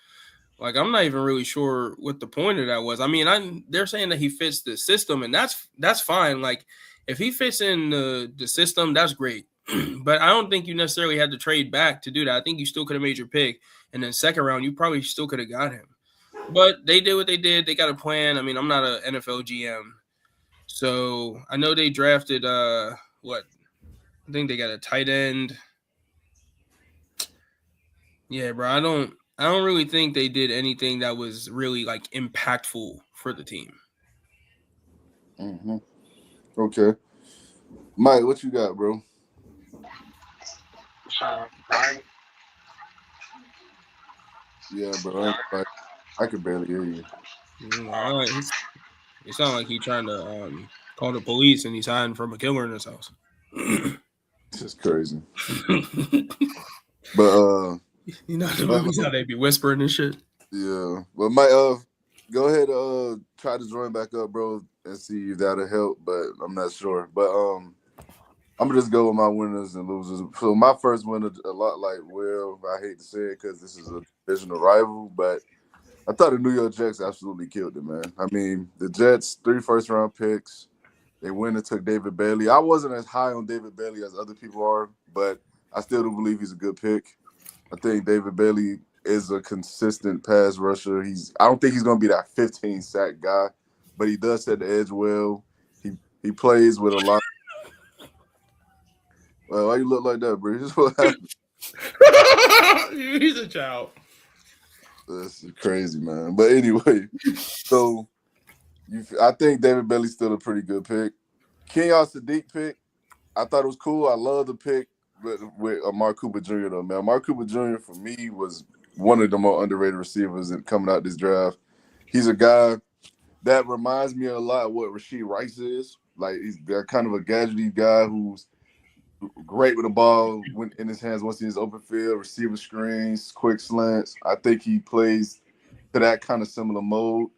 Like, I'm not even really sure what the point of that was. I mean, they're saying that he fits the system, and that's fine. Like, if he fits in the system, that's great. But I don't think you necessarily had to trade back to do that. I think you still could have made your pick, and then second round, you probably still could have got him. But they did what they did. They got a plan. I mean, I'm not an NFL GM, so I know they drafted what? I think they got a tight end. Yeah, bro. I don't really think they did anything that was really like impactful for the team. Mm-hmm. Okay, Mike, what you got, bro? Yeah, bro. I can barely hear you. It sounds like he's trying to call the police and he's hiding from a killer in his house. It's just crazy. But the movies how they be whispering and shit. Yeah, but Mike, go ahead, try to join back up, bro, and see if that'll help. But I'm not sure. But I'm gonna just go with my winners and losers. So my first winner, a lot like Will. I hate to say it because this is a divisional rival, but I thought the New York Jets absolutely killed it, man. I mean, the Jets 3 first-round picks. They went and took David Bailey. I wasn't as high on David Bailey as other people are, but I still do believe he's a good pick. I think David Bailey is a consistent pass rusher. I don't think he's going to be that 15 sack guy, but he does set the edge well. He plays with a lot. Well, why you look like that, bro? What happened? He's a child. This is crazy, man. But anyway, so I think David Bailey's still a pretty good pick. Kenyon Sadiq pick, I thought it was cool. I love the pick with Amari Cooper Jr. though, man. Amari Cooper Jr. for me was one of the more underrated receivers coming out this draft. He's a guy that reminds me a lot of what Rashee Rice is. Like, he's kind of a gadgety guy who's great with the ball in his hands once he's open field, receiver screens, quick slants. I think he plays to that kind of similar mode.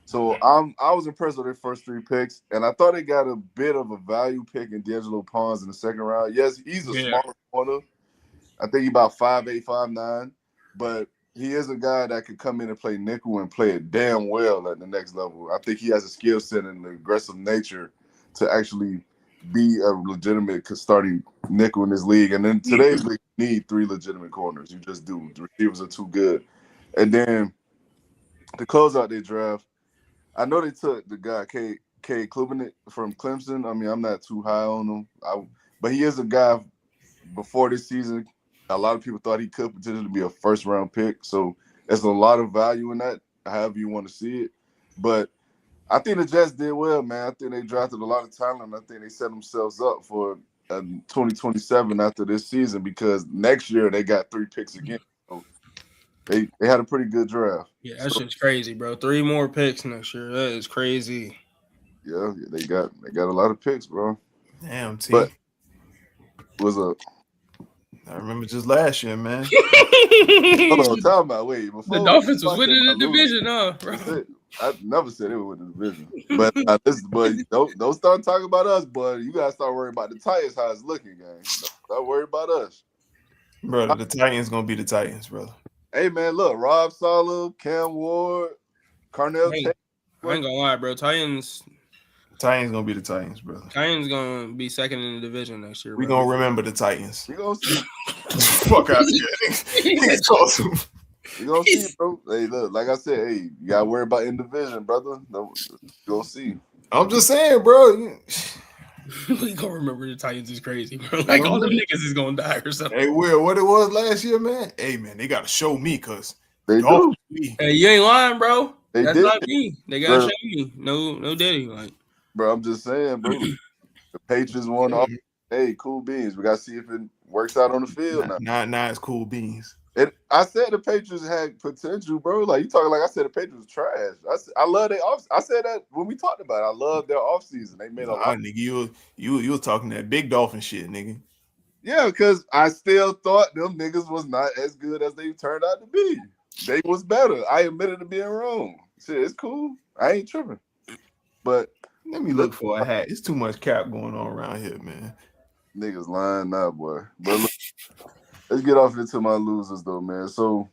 So I was impressed with their first 3 picks, and I thought they got a bit of a value pick in D'Angelo Pons in the second round. Yes, he's a smaller corner. I think he's about 5'8", 5'9", but he is a guy that could come in and play nickel and play it damn well at the next level. I think he has a skill set and the aggressive nature to actually be a legitimate starting nickel in this league. And in today's league, you need 3 legitimate corners. You just do. The receivers are too good. And then to close out their draft, I know they took the guy, K. Klubenik from Clemson. I mean, I'm not too high on him. But he is a guy, before this season, a lot of people thought he could potentially be a first-round pick. So there's a lot of value in that, however you want to see it. But I think the Jets did well, man. I think they drafted a lot of talent. I think they set themselves up for 2027 after this season, because next year they got 3 picks again. So they had a pretty good draft. Yeah, that shit's crazy, bro. 3 more picks next year. That is crazy. Yeah, they got a lot of picks, bro. Damn, T. But what's up? I remember just last year, man. Hold on, talking about wait. Before the Dolphins was winning the division, huh, bro? I never said they would win the division. But don't start talking about us, boy. You gotta start worrying about the Titans, how it's looking, gang. Don't worry about us. Brother, the Titans gonna be the Titans, brother. Hey man, look, Rob Saleh, Cam Ward, Carnell Tate. I ain't gonna lie, bro. Titans gonna be the Titans, brother. Titans gonna be second in the division next year. We gonna remember the Titans. We gonna see. Fuck out of here. You gonna see, bro. Hey, look, like I said, hey, you gotta worry about in division, brother. You gonna see. I'm just saying, bro. We gonna remember the Titans is crazy, bro. Like all them niggas is gonna die or something. Hey, Will, what it was last year, man? Hey, man, they gotta show me, cause they do. Hey, you ain't lying, bro. That's did. not me. They gotta show me. No daddy. Like, bro, I'm just saying, bro. The Patriots won. Hey, cool beans. We gotta see if it works out on the field. Nah, it's cool beans. I said the Patriots had potential, bro. Like you talking like I said the Patriots trash. I love their off. I said that when we talked about it. I love their offseason. They made a Nah, lot. nigga, you was talking that big dolphin shit, nigga. Yeah, because I still thought them niggas was not as good as they turned out to be. They was better. I admitted to being wrong. Shit, it's cool. I ain't tripping. But Let me look for a hat. It's too much cap going on around here, man. niggas lying now, boy. But look, let's get off into my losers though, man. So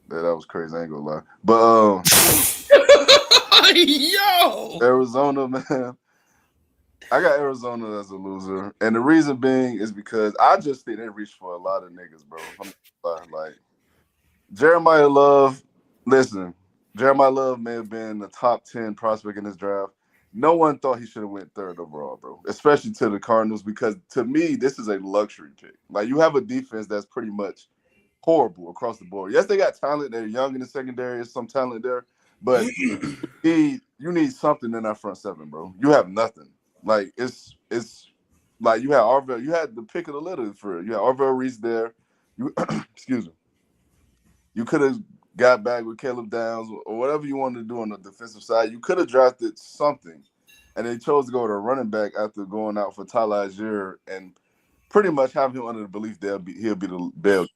that was crazy. I ain't gonna lie. But Yo, Arizona, man. I got Arizona as a loser, and the reason being is because I just think they reached for a lot of niggas, bro. I'm like Jeremiah Love. Listen, Jeremiah Love may have been the top 10 prospect in this draft. No one thought he should have went third overall, bro. Especially to the Cardinals, because to me, this is a luxury pick. Like you have a defense that's pretty much horrible across the board. Yes, they got talent. They're young in the secondary. There's some talent there, but you need something in that front seven, bro. You have nothing. Like it's like you had Arvell. You had the pick of the litter for it. You had Arvell Reese there. You excuse me. You could have got back with Caleb Downs or whatever you wanted to do on the defensive side. You could have drafted something, and they chose to go to a running back after going out for Tyler Algier and pretty much have him under the belief he'll be the bell,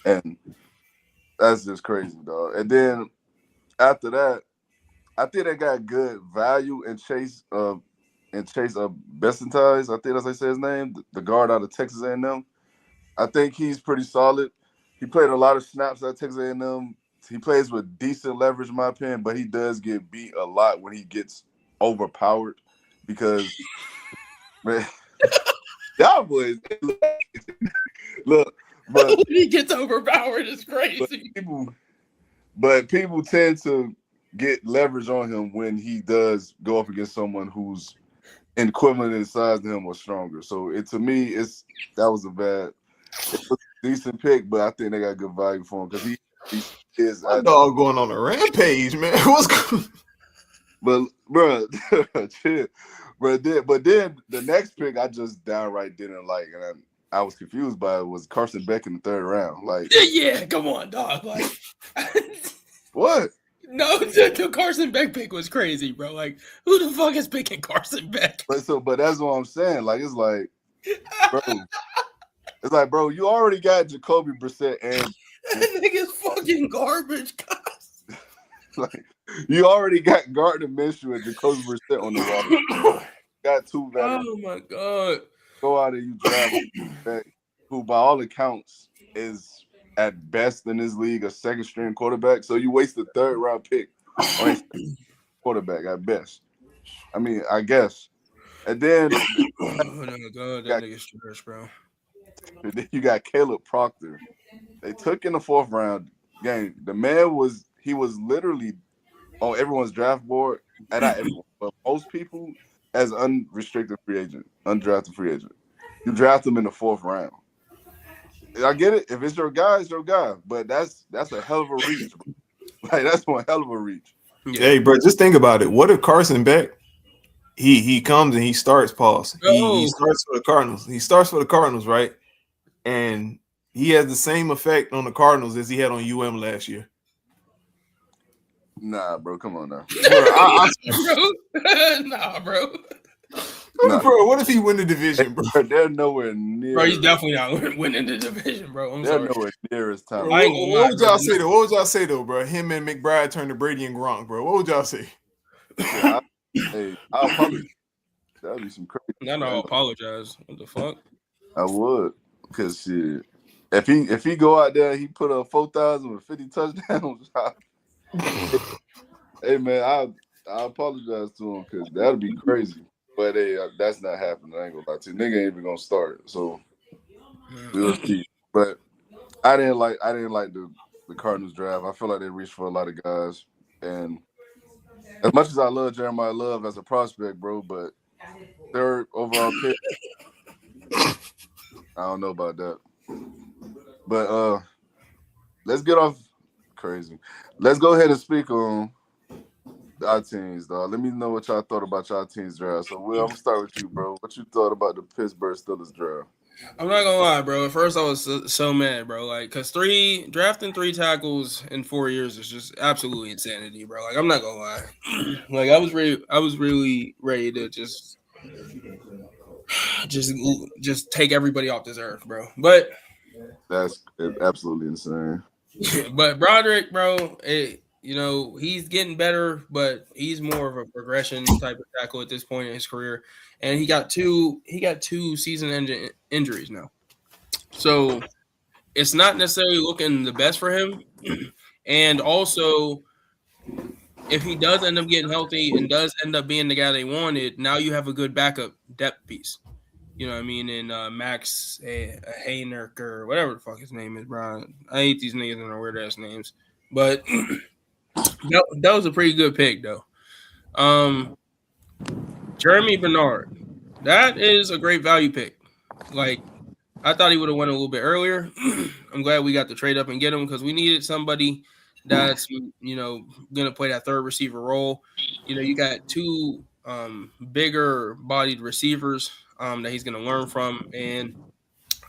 and that's just crazy, dog. And then after that, I think they got good value in Chase Bessentize. I think that's how you say his name, the guard out of Texas A&M. I think he's pretty solid. He played a lot of snaps at Texas A&M. He plays with decent leverage, in my opinion, but he does get beat a lot when he gets overpowered because, man, y'all boys, look, but when he gets overpowered, it's crazy. But people tend to get leverage on him when he does go up against someone who's equivalent in size to him or stronger. So to me, that was a decent pick, but I think they got good value for him because he is. My dog going on a rampage, man. What's going? But bro, chill. But then the next pick I just downright didn't like, and I was confused by it was Carson Beck in the third round. Like, yeah, come on, dog. Like, what? No, the Carson Beck pick was crazy, bro. Like, who the fuck is picking Carson Beck? But that's what I'm saying. Like, it's like, bro, you already got Jacoby Brissett and that nigga's fucking garbage, guys. Like, you already got Gardner Minshew and Jacoby Brissett on the wall. Got two veterans. Oh my god! Go out and you draft Beck, who by all accounts is at best in this league a second string quarterback. So you waste the third round pick on a quarterback at best. I mean, I guess. And then Oh my god, that nigga's trash, bro. And then you got Caleb Proctor. They took in the fourth round game. The man was literally on everyone's draft board, and not everyone, but most people as unrestricted free agent, undrafted free agent. You draft him in the fourth round. I get it. If it's your guy, it's your guy. But that's a hell of a reach. Like that's one hell of a reach. Yeah. Hey, bro, just think about it. What if Carson Beck? He comes and he starts. Pause. He starts for the Cardinals. He starts for the Cardinals, right? And he has the same effect on the Cardinals as he had on UM last year. Nah, bro, come on now. Nah, bro. Nah. Bro, what if he win the division, bro? They're nowhere near. Bro, he's definitely not winning the division, bro. They're nowhere near his time. What would y'all say though? What would y'all say though, bro? Him and McBride turned to Brady and Gronk, bro. What would y'all say? Yeah, I'll probably. That'd be some crazy. No, I'll apologize. What the fuck? I would, because shit. If he go out there, he put up 4,050 touchdowns. Hey man, I apologize to him because that'd be crazy. But hey, that's not happening. I ain't gonna lie to you. Nigga ain't even gonna start. So we'll see. But I didn't like the Cardinals draft. I feel like they reached for a lot of guys. And as much as I love Jeremiah Love as a prospect, bro, but third overall pick, I don't know about that. But let's get off crazy. Let's go ahead and speak on our teams, dog. Let me know what y'all thought about y'all team's draft. So, Will, I'm gonna start with you, bro. What you thought about the Pittsburgh Steelers draft? I'm not gonna lie, bro. At first, I was so mad, bro. Like, cause drafting 3 tackles in 4 years is just absolutely insanity, bro. Like, I'm not gonna lie. Like, I was really ready to just, just take everybody off this earth, bro. But, That's absolutely insane. but Broderick, bro, he's getting better, but he's more of a progression type of tackle at this point in his career, and he got two season-ending injuries now, so it's not necessarily looking the best for him. And also, if he does end up getting healthy and does end up being the guy they wanted, now you have a good backup depth piece. You know what I mean? And Max Haynerk or whatever the fuck his name is, Brian. I hate these niggas and their weird ass names. But that was a pretty good pick, though. Jeremy Bernard. That is a great value pick. Like, I thought he would have went a little bit earlier. I'm glad we got to trade up and get him because we needed somebody that's gonna play that third receiver role. You got two bigger bodied receivers that he's gonna learn from, and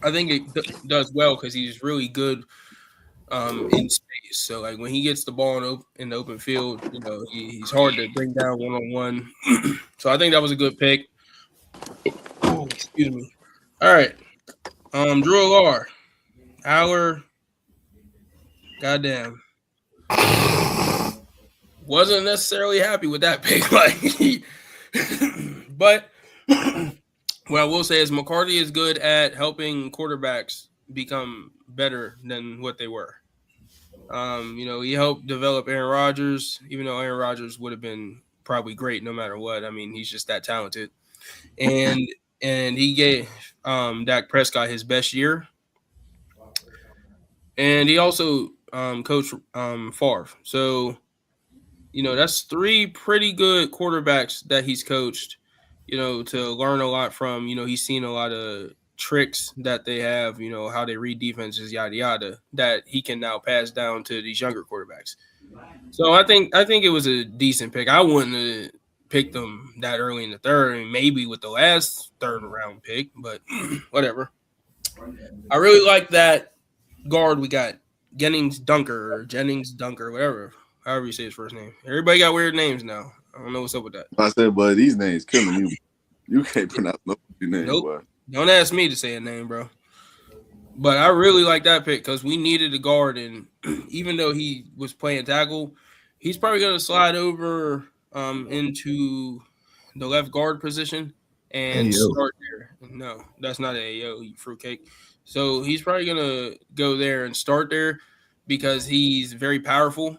I think it does well because he's really good in space. So like when he gets the ball in the open field, he's hard to bring down 1-on-1. So I think that was a good pick. Oh, excuse me. All right. Drew Alar. Howler. Goddamn. Wasn't necessarily happy with that pick. But what I will say is McCarthy is good at helping quarterbacks become better than what they were. He helped develop Aaron Rodgers, even though Aaron Rodgers would have been probably great no matter what. I mean, he's just that talented. And he gave Dak Prescott his best year. And he also coached Favre. So, that's 3 pretty good quarterbacks that he's coached, to learn a lot from. He's seen a lot of tricks that they have, how they read defenses, yada, yada, that he can now pass down to these younger quarterbacks. So I think it was a decent pick. I wouldn't have picked them that early in the third, and maybe with the last third round pick, but whatever. I really like that guard we got, Jennings Dunker, whatever, however you say his first name. Everybody got weird names now. I don't know what's up with that. I said, but these names killing you. You can't pronounce no name. Nope. Boy. Don't ask me to say a name, bro. But I really like that pick because we needed a guard, and even though he was playing tackle, he's probably going to slide over into the left guard position and start there. No, that's not AO, you fruitcake. So he's probably going to go there and start there because he's very powerful.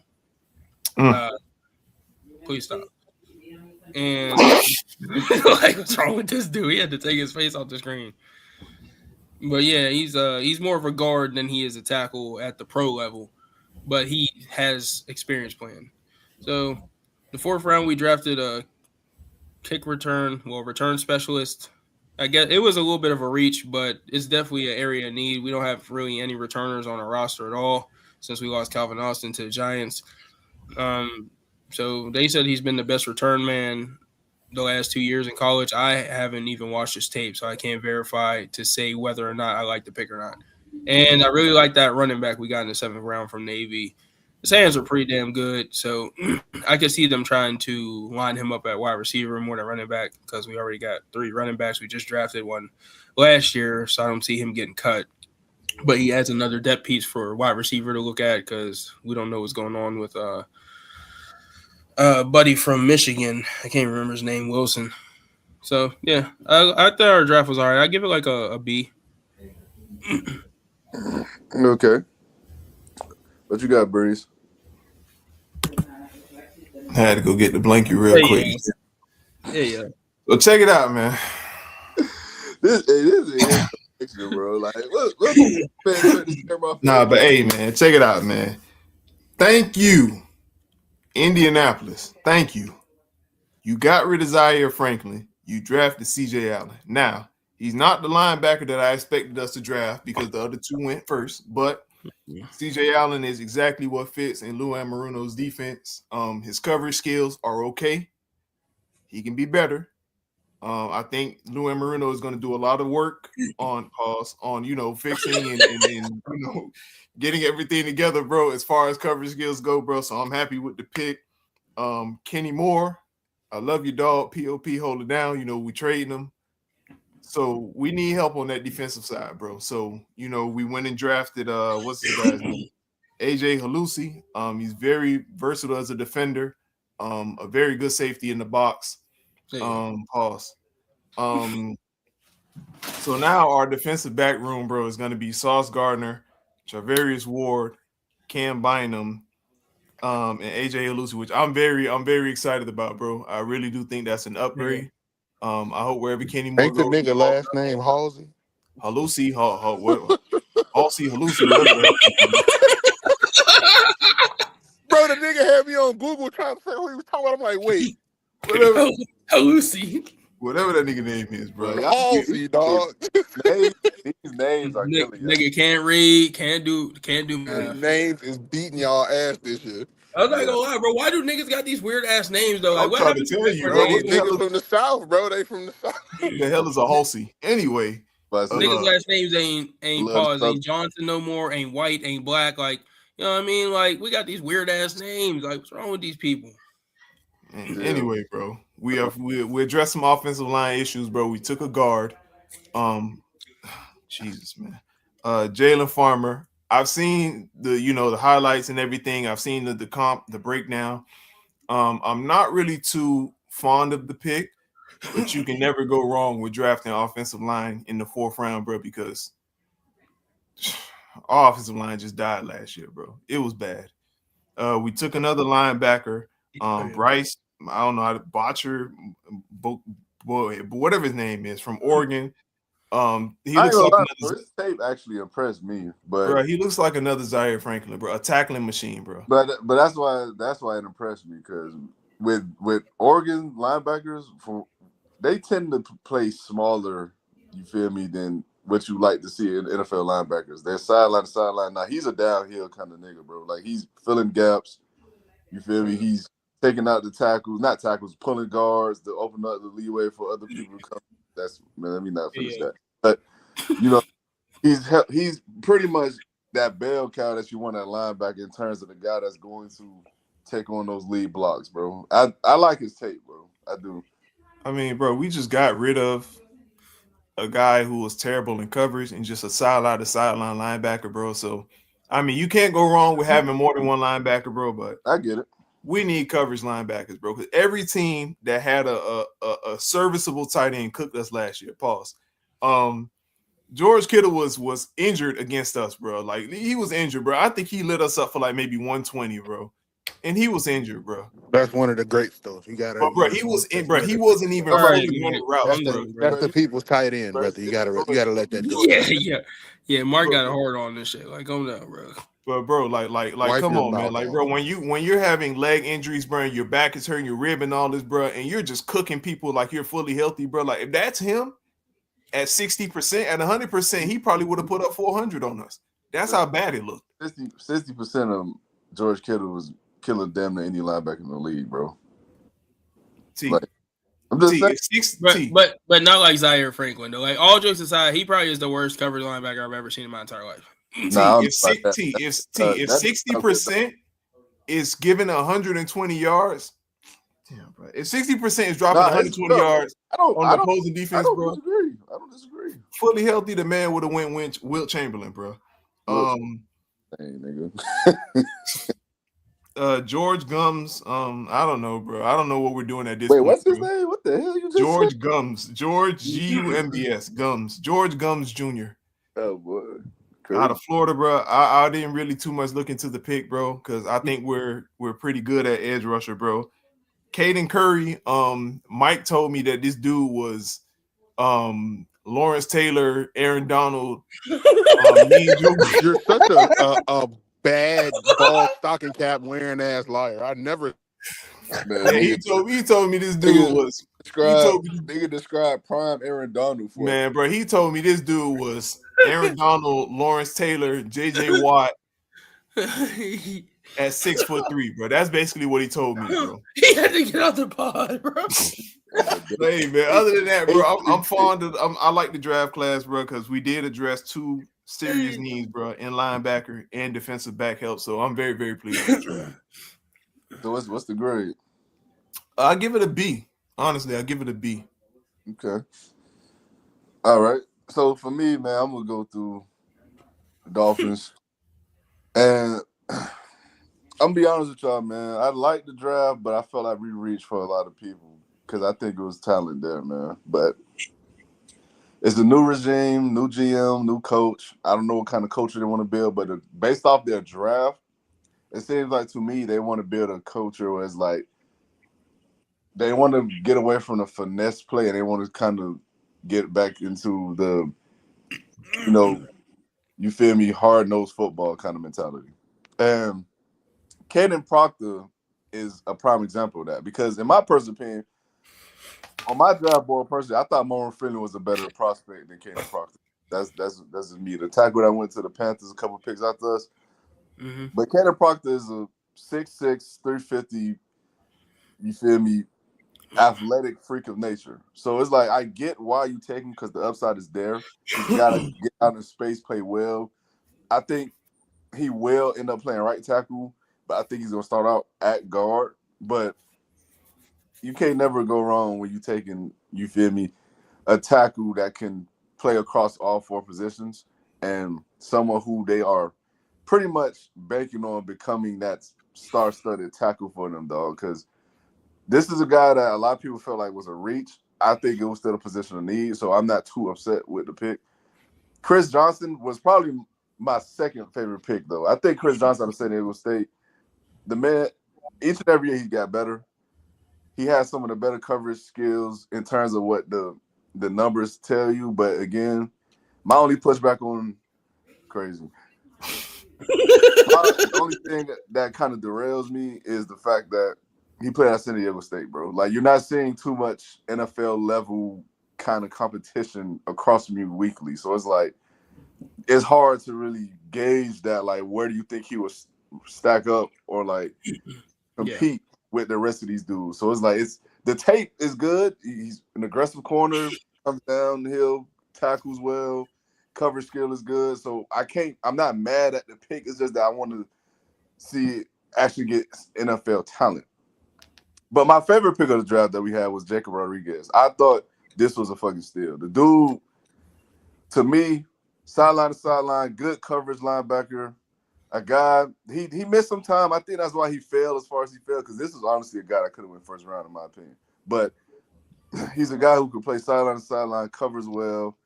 Please stop. And like, what's wrong with this dude? He had to take his face off the screen. But yeah, he's more of a guard than he is a tackle at the pro level, but he has experience playing. So the 4th round, we drafted a return specialist. I guess it was a little bit of a reach, but it's definitely an area of need. We don't have really any returners on our roster at all since we lost Calvin Austin to the Giants. So they said he's been the best return man the last 2 years in college. I haven't even watched his tape, so I can't verify to say whether or not I like the pick or not. And I really like that running back we got in the 7th round from Navy. His hands are pretty damn good, so I could see them trying to line him up at wide receiver more than running back because we already got 3 running backs. We just drafted one last year, so I don't see him getting cut. But he adds another depth piece for wide receiver to look at because we don't know what's going on with buddy from Michigan. I can't remember his name, Wilson. So yeah, I thought our draft was all right. I give it like a B. Okay. What you got, Breeze? I had to go get the blanket real quick. Yeah. So check it out, man. This is picture, bro. Like, nah, but hey, man, check it out, man. Thank you, Indianapolis. Thank you. You got rid of Zaire Franklin. You drafted C.J. Allen. Now, he's not the linebacker that I expected us to draft because the other 2 went first, but C.J. Allen is exactly what fits in Lou Anarumo's defense. His coverage skills are okay. He can be better, I think Lou Marino is going to do a lot of work on fixing and getting everything together, bro. As far as coverage skills go, bro. So I'm happy with the pick. Kenny Moore, I love you, dog. POP, hold it down. We trading him. So we need help on that defensive side, bro. So, we went and drafted what's his guy's name? AJ Halusi. He's very versatile as a defender. A very good safety in the box. Pause. So now our defensive back room, bro, is going to be Sauce Gardner, Charvarius Ward, Cam Bynum, and AJ Halusi, which I'm very excited about, bro. I really do think that's an upgrade. I hope wherever Kenny Moore Ain't the goes, nigga last name Halsey? Halusi, Halsey, Halusi, whatever. Bro, the nigga had me on Google trying to say who he was talking about. I'm like, wait, Whatever, Halusi. whatever that nigga name is, bro. Halsey, dog. These names are killing you. Nigga can't read, can't do math. Names is beating y'all ass this year. I'm not gonna lie, bro. Why do niggas got these weird ass names though? Like, I'm what trying to happened tell you, their bro. names? Niggas from the South, bro. They from the South. The hell is a Halsey? Anyway, But Niggas' last names ain't Love pause, stuff. ain't Johnson no more, ain't White, ain't Black. Like, you know what I mean? Like, we got these weird ass names. Like, what's wrong with these people? anyway, bro, we addressed some offensive line issues, bro. We took a guard. Jesus, man. Jalen Farmer. I've seen the highlights and everything. I've seen the comp, the breakdown. I'm not really too fond of the pick, but you can never go wrong with drafting offensive line in the 4th round, bro, because our offensive line just died last year, bro. It was bad. We took another linebacker, Bryce. I don't know how to Botcher, whatever his name is, from Oregon. He looks like his tape actually impressed me, but bro, he looks like another Zaire Franklin, bro, a tackling machine, bro. But that's why it impressed me, because with Oregon linebackers, they tend to play smaller. You feel me? Than what you like to see in NFL linebackers. They're sideline to sideline. Now he's a downhill kind of nigga, bro. Like, he's filling gaps. You feel me? He's taking out the tackles, not tackles, pulling guards to open up the leeway for other people to come. Let me not finish that. But he's pretty much that bell cow that you want at linebacker in terms of the guy that's going to take on those lead blocks, bro. I like his tape, bro. I do. I mean, bro, we just got rid of a guy who was terrible in coverage and just a sideline to sideline linebacker, bro. So, I mean, you can't go wrong with having more than one linebacker, bro. But I get it. We need coverage linebackers, bro. Because every team that had a serviceable tight end cooked us last year. Pause. George Kittle was injured against us, bro. Like, he was injured, bro. I think he lit us up for like maybe 120, bro. And he was injured, bro. That's one of the great stuff. You got to. Bro, he wasn't even running routes, bro. That's the people's tight end, brother. You gotta let that go. Yeah. Mark got a hard on this shit. Like, calm down, bro. But bro, like, come on, man. Like, bro, when you're having leg injuries, bro, and your back is hurting, your rib and all this, bro, and you're just cooking people like you're fully healthy, bro. Like, if that's him at 60%, at 100%, he probably would have put up 400 on us. That's how bad it looked. 60% of George Kittle was killing damn near any linebacker in the league, bro. I'm just saying. But not like Zaire Franklin though. Like, all jokes aside, he probably is the worst coverage linebacker I've ever seen in my entire life. If 60% is giving 120 yards, damn, bro. If 60% is dropping 120 yards on the opposing defense, bro. I don't disagree. Fully healthy, the man would have went Wilt Chamberlain, bro. Nigga. George Gums. I don't know, bro. I don't know what we're doing at this point. Wait, what's his name? What the hell you just George said? Gums. George G-U-M-B-S. Gums. George Gums Jr. Oh, boy. Crazy. Out of Florida, bro. I didn't really too much look into the pick, bro, because I think we're pretty good at edge rusher, bro. Caden Curry. Mike told me that this dude was Lawrence Taylor, Aaron Donald. You're such a bad ball stocking cap wearing ass liar. I never. Man, he told me this dude was. Nigga described prime Aaron Donald for man, bro. He told me this dude was Aaron Donald, Lawrence Taylor, JJ Watt at 6'3", bro. That's basically what he told me, bro. He had to get out the pod, bro. But Hey man, other than that, bro, I'm they- fond of. I like the draft class, bro, because we did address two serious needs, bro, in linebacker and defensive back help. So I'm very, very pleased with the draft. So what's the grade? I give it a B. Honestly, I give it a B. Okay. All right. So for me, man, I'm gonna go through the Dolphins, and I'm gonna be honest with y'all, man. I like the draft, but I felt like we reached for a lot of people because I think it was talent there, man. But it's a new regime, new GM, new coach. I don't know what kind of culture they want to build, but based off their draft, it seems like to me they want to build a culture where it's like they want to get away from the finesse play and they want to kind of get back into the, you feel me, hard nosed football kind of mentality. And Caden Proctor is a prime example of that because, in my personal opinion, on my draft board, personally, I thought Moran Finley was a better prospect than Caden Proctor. That's just me. The tackle that went to the Panthers a couple picks after us. Mm-hmm. But Caden Proctor is a 6'6", 350, you feel me, athletic freak of nature. So it's like I get why you take him because the upside is there. He's got to get out in space, play well. I think he will end up playing right tackle, but I think he's gonna start out at guard. But you can't never go wrong when you taking, you feel me, a tackle that can play across all four positions and someone who they are pretty much banking on becoming that star-studded tackle for them, dog. Because this is a guy that a lot of people felt like was a reach. I think it was still a position of need, so I'm not too upset with the pick. Chris Johnson was probably my second favorite pick, though. I think Chris Johnson out of San Diego State, the man, each and every year he got better. He has some of the better coverage skills in terms of what the numbers tell you. But again, my only pushback on crazy. The only thing that kind of derails me is the fact that he played at San Diego State, bro. Like, you're not seeing too much NFL level kind of competition across from you weekly. So it's like, it's hard to really gauge that, like, where do you think he would stack up or like compete with the rest of these dudes. So it's like, the tape is good. He's an aggressive corner, comes downhill, tackles well, coverage skill is good. So I'm not mad at the pick. It's just that I want to see it actually get NFL talent. But my favorite pick of the draft that we had was Jacob Rodriguez. I thought this was a fucking steal. The dude, to me, sideline to sideline, good coverage linebacker. A guy, he missed some time. I think that's why he failed as far as he failed, because this is honestly a guy that could have went first round, in my opinion. But he's a guy who can play sideline to sideline, covers well,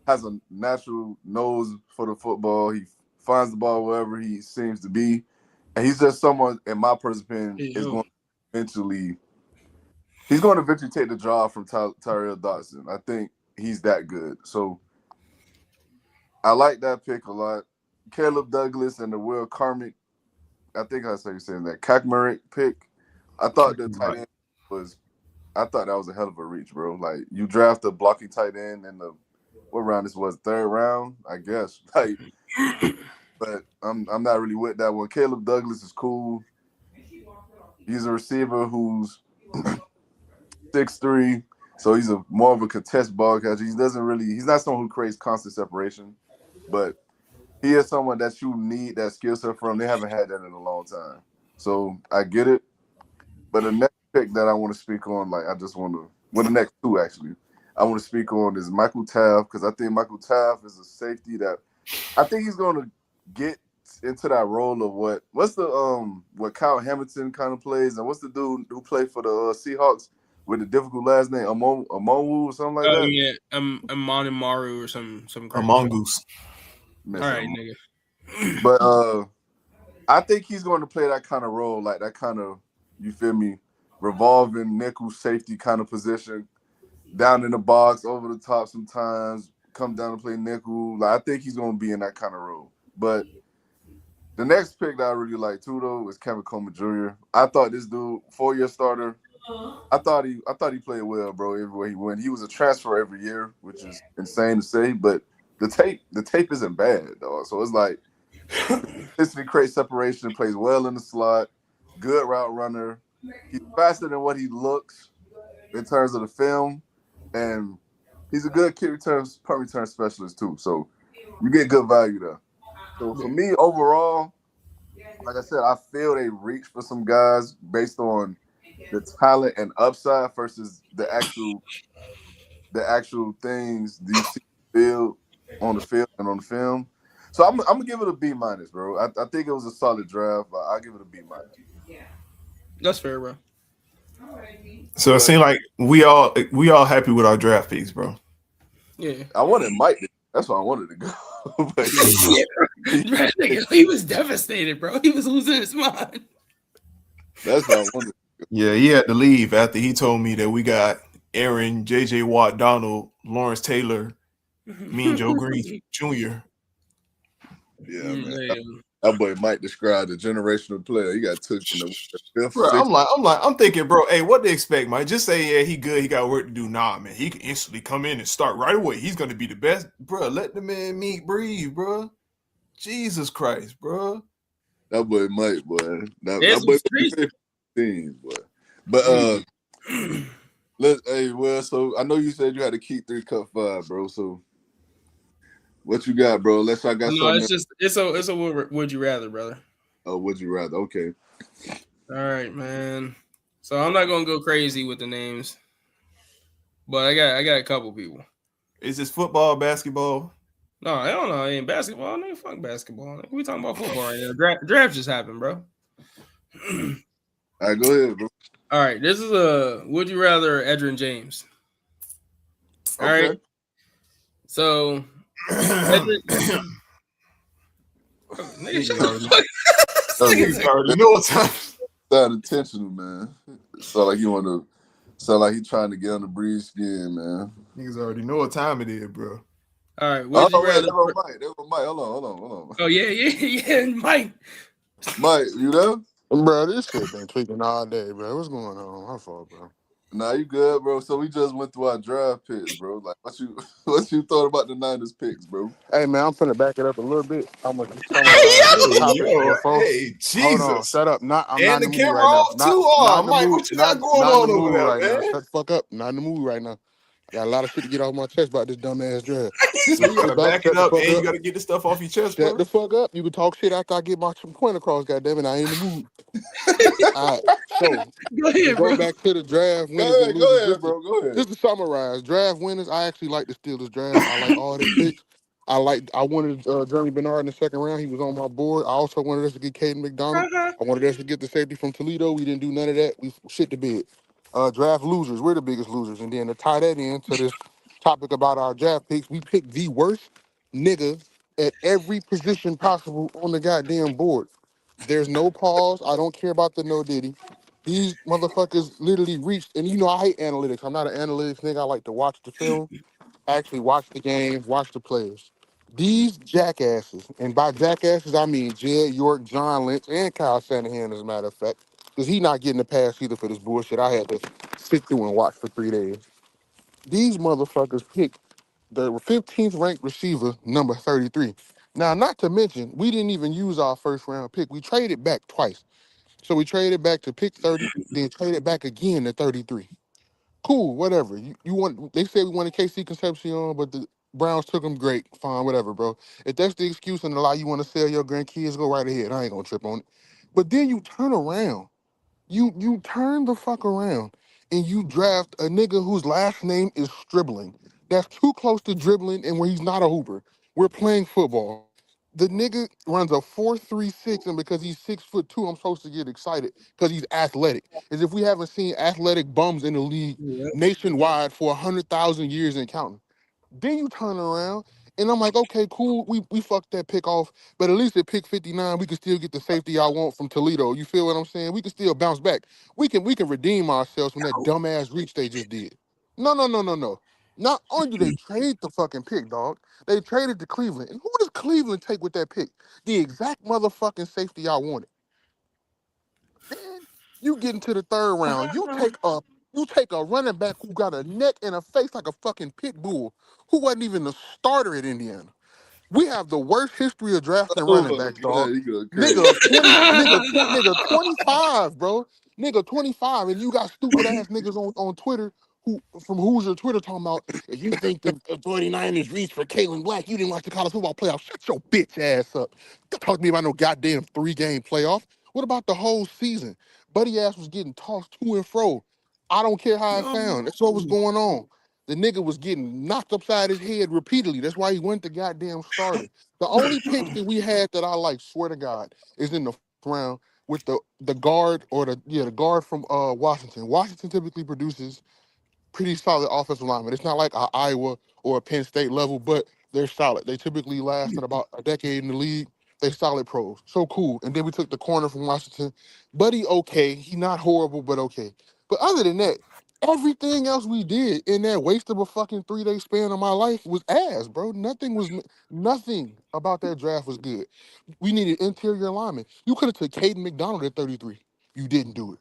has a natural nose for the football. He finds the ball wherever he seems to be. And he's just someone, in my personal opinion, is going to eventually take the job from Tyrell Dodson. I think he's that good. So I like that pick a lot. Caleb Douglas and the Will Carmick, I think I say you're saying that Kakmerick pick. I thought the tight end I thought that was a hell of a reach, bro. Like, you draft a blocking tight end in the, what round this was, third round, I guess. Like, but I'm not really with that one. Caleb Douglas is cool. He's a receiver who's 6'3", so he's more of a contest ball catcher. He's not someone who creates constant separation, but he is someone that you need that skill set from. They haven't had that in a long time. So I get it. But the next pick that I want to speak on, the next two actually, I want to speak on is Michael Taft, because I think Michael Taft is a safety that I think he's going to get into that role of what Kyle Hamilton kind of plays, and what's the dude who played for the Seahawks with the difficult last name, Amonwu or something like that? Oh yeah, Amon and Maru or some A mongoose. All right, nigga. But I think he's going to play that kind of role, like that kind of, you feel me, revolving nickel safety kind of position, down in the box, over the top sometimes, come down and play nickel. Like, I think he's going to be in that kind of role. But the next pick that I really like too, though, is Kevin Coleman Jr. I thought this dude, 4-year starter, I thought he played well, bro, everywhere he went. He was a transfer every year, which is insane to say, but the tape isn't bad, dog. So it's like, consistently creates separation, plays well in the slot, good route runner. He's faster than what he looks. in terms of the film, and he's a good punt return specialist too. So you get good value there. So for me, overall, like I said, I feel they reach for some guys based on the talent and upside versus the actual things you see on the field and on the film. So I'm gonna give it a B minus, bro. I think it was a solid draft, but I'll give it a B minus. That's fair, bro. So it seemed like we all happy with our draft picks, bro. Yeah. I wanted Mike. That's why I wanted to go. But He was devastated, bro. He was losing his mind. that's why I wanted. Yeah, he had to leave after he told me that we got Aaron, J.J. Watt, Donald, Lawrence Taylor, Mean Joe Green Jr. Yeah, man. That boy Mike described a generational player. He got took in the fifth. Bro, I'm thinking, bro. Hey, what they expect, Mike? Just say, yeah, he good. He got work to do. Nah, man, he can instantly come in and start right away. He's gonna be the best, bro. Let the man breathe, bro. Jesus Christ, bro. That boy Mike, boy. That boy team, boy. But so I know you said you had to keep 3 cut 5, bro. So what you got, bro? Unless I got something. It's a would you rather, brother. Oh, would you rather? Okay. All right, man. So I'm not gonna go crazy with the names, but I got a couple people. Is this football, basketball? No, I don't know. It ain't basketball. Nigga, fuck basketball. Nigga, we talking about football right now. Draft just happened, bro. All right, go ahead, bro. All right, this is a would you rather Edgerrin James. All right. So Niggas already know what time. Sound intentional, man. Sound like he trying to get on the breeze skin, man. Niggas already know what time it is, bro. All right. Would you rather? There go Mike. Hold on. Oh yeah, Mike. Mike, you there? Bro, this shit been tweaking all day, bro. What's going on? My fault, bro. Nah, you good, bro. So we just went through our draft picks, bro. Like, what you thought about the Niners picks, bro? Hey, man, I'm finna back it up a little bit. I'm gonna Hey, Jesus. Hold on, shut up. I'm not in the mood right off now. too. Not Mike, what you got going on over there, right man? now. Shut the fuck up. Not in the mood right now. Got a lot of shit to get off my chest about this dumbass draft. So you gotta back it up, and you gotta get this stuff off your chest, bro. Shut the fuck up. You can talk shit after I get my point across, goddammit. I ain't in the mood. All right, so go ahead, go bro. back to the draft winners and losers. Go ahead, bro. Go ahead. Just to summarize, draft winners, I actually like the Steelers draft. I like all their picks. I wanted Jeremy Bernard in the second round. He was on my board. I also wanted us to get Caden McDonald. I wanted us to get the safety from Toledo. We didn't do none of that. We shit the bed. Draft losers. We're the biggest losers. And then to tie that into this topic about our draft picks, we picked the worst nigga at every position possible on the goddamn board. There's no pause. I don't care about the no diddy. These motherfuckers literally reached, and you know I hate analytics. I'm not an analytics nigga. I like to watch the film, actually watch the game, watch the players. These jackasses, and by jackasses I mean Jed York, John Lynch, and Kyle Shanahan, as a matter of fact, because he not getting the pass either for this bullshit I had to sit through and watch for 3 days. These motherfuckers picked the 15th ranked receiver, number 33. Now, not to mention, we didn't even use our first round pick. We traded back twice. So we traded back to pick 30, then traded back again to 33. Cool, whatever. You want? They said we wanted KC Concepcion, but the Browns took him. Great, fine, whatever, bro. If that's the excuse and the lie you want to sell your grandkids, go right ahead. I ain't gonna trip on it. But then you turn around. You turn the fuck around and you draft a nigga whose last name is Stribling. That's too close to dribbling and where he's not a hooper. We're playing football. The nigga runs a 4.36, and because he's 6'2", I'm supposed to get excited because he's athletic. As if we haven't seen athletic bums in the league nationwide for 100,000 years and counting. Then you turn around and I'm like, okay, cool. We fucked that pick off, but at least at pick 59, we can still get the safety I want from Toledo. You feel what I'm saying? We can still bounce back. We can redeem ourselves from that dumbass reach they just did. No. Not only do they trade the fucking pick, dog, they traded to Cleveland. And who does Cleveland take with that pick? The exact motherfucking safety I wanted. Then you get into the third round. You take a running back who got a neck and a face like a fucking pit bull, who wasn't even the starter at Indiana. We have the worst history of drafting running backs, dog. Nigga, 25, bro. Nigga, 25, and you got stupid ass niggas on Twitter who from Hoosier Twitter talking about if you think the 49ers reached for Kalen Black, you didn't watch the college football playoff. Shut your bitch ass up. Don't talk to me about no goddamn 3-game playoff. What about the whole season? Buddy ass was getting tossed to and fro. I don't care how it No. sounds. That's what was going on. The nigga was getting knocked upside his head repeatedly. That's why he went to goddamn starter. The only pick that we had that I like, swear to God, is in the round with the guard or the guard from Washington. Washington typically produces pretty solid offensive linemen. It's not like a Iowa or a Penn State level, but they're solid. They typically last at about a decade in the league. They solid pros. So cool. And then we took the corner from Washington. Buddy, okay. He not horrible, but okay. But other than that, everything else we did in that waste of a fucking 3-day span of my life was ass, bro. Nothing about that draft was good. We needed interior linemen. You could have took Caden McDonald at 33. You didn't do it.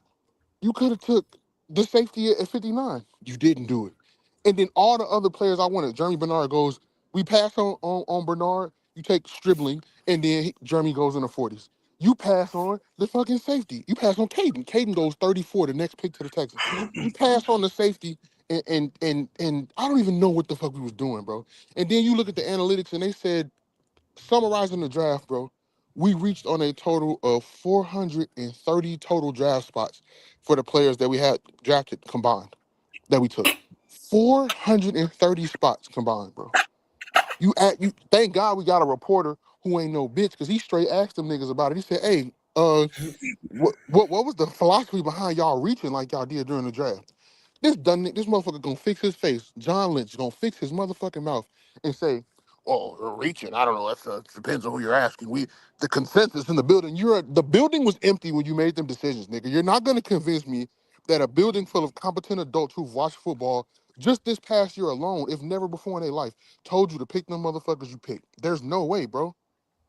You could have took the safety at 59. You didn't do it. And then all the other players I wanted, Jeremy Bernard goes, we pass on Bernard, you take Stribling, and then Jeremy goes in the 40s. You pass on the fucking safety. You pass on Caden. Caden goes 34, the next pick to the Texans. You pass on the safety, and I don't even know what the fuck we was doing, bro. And then you look at the analytics, and they said, summarizing the draft, bro, we reached on a total of 430 total draft spots for the players that we had drafted combined that we took. 430 spots combined, bro. You thank God we got a reporter who ain't no bitch because he straight asked them niggas about it. He said, "Hey, what was the philosophy behind y'all reaching like y'all did during the draft?" This motherfucker gonna fix his face. John Lynch gonna fix his motherfucking mouth and say, "Oh, reaching. I don't know. It depends on who you're asking. The consensus in the building. The building was empty when you made them decisions, nigga. You're not gonna convince me that a building full of competent adults who've watched football just this past year alone, if never before in their life, told you to pick them motherfuckers you picked. There's no way, bro.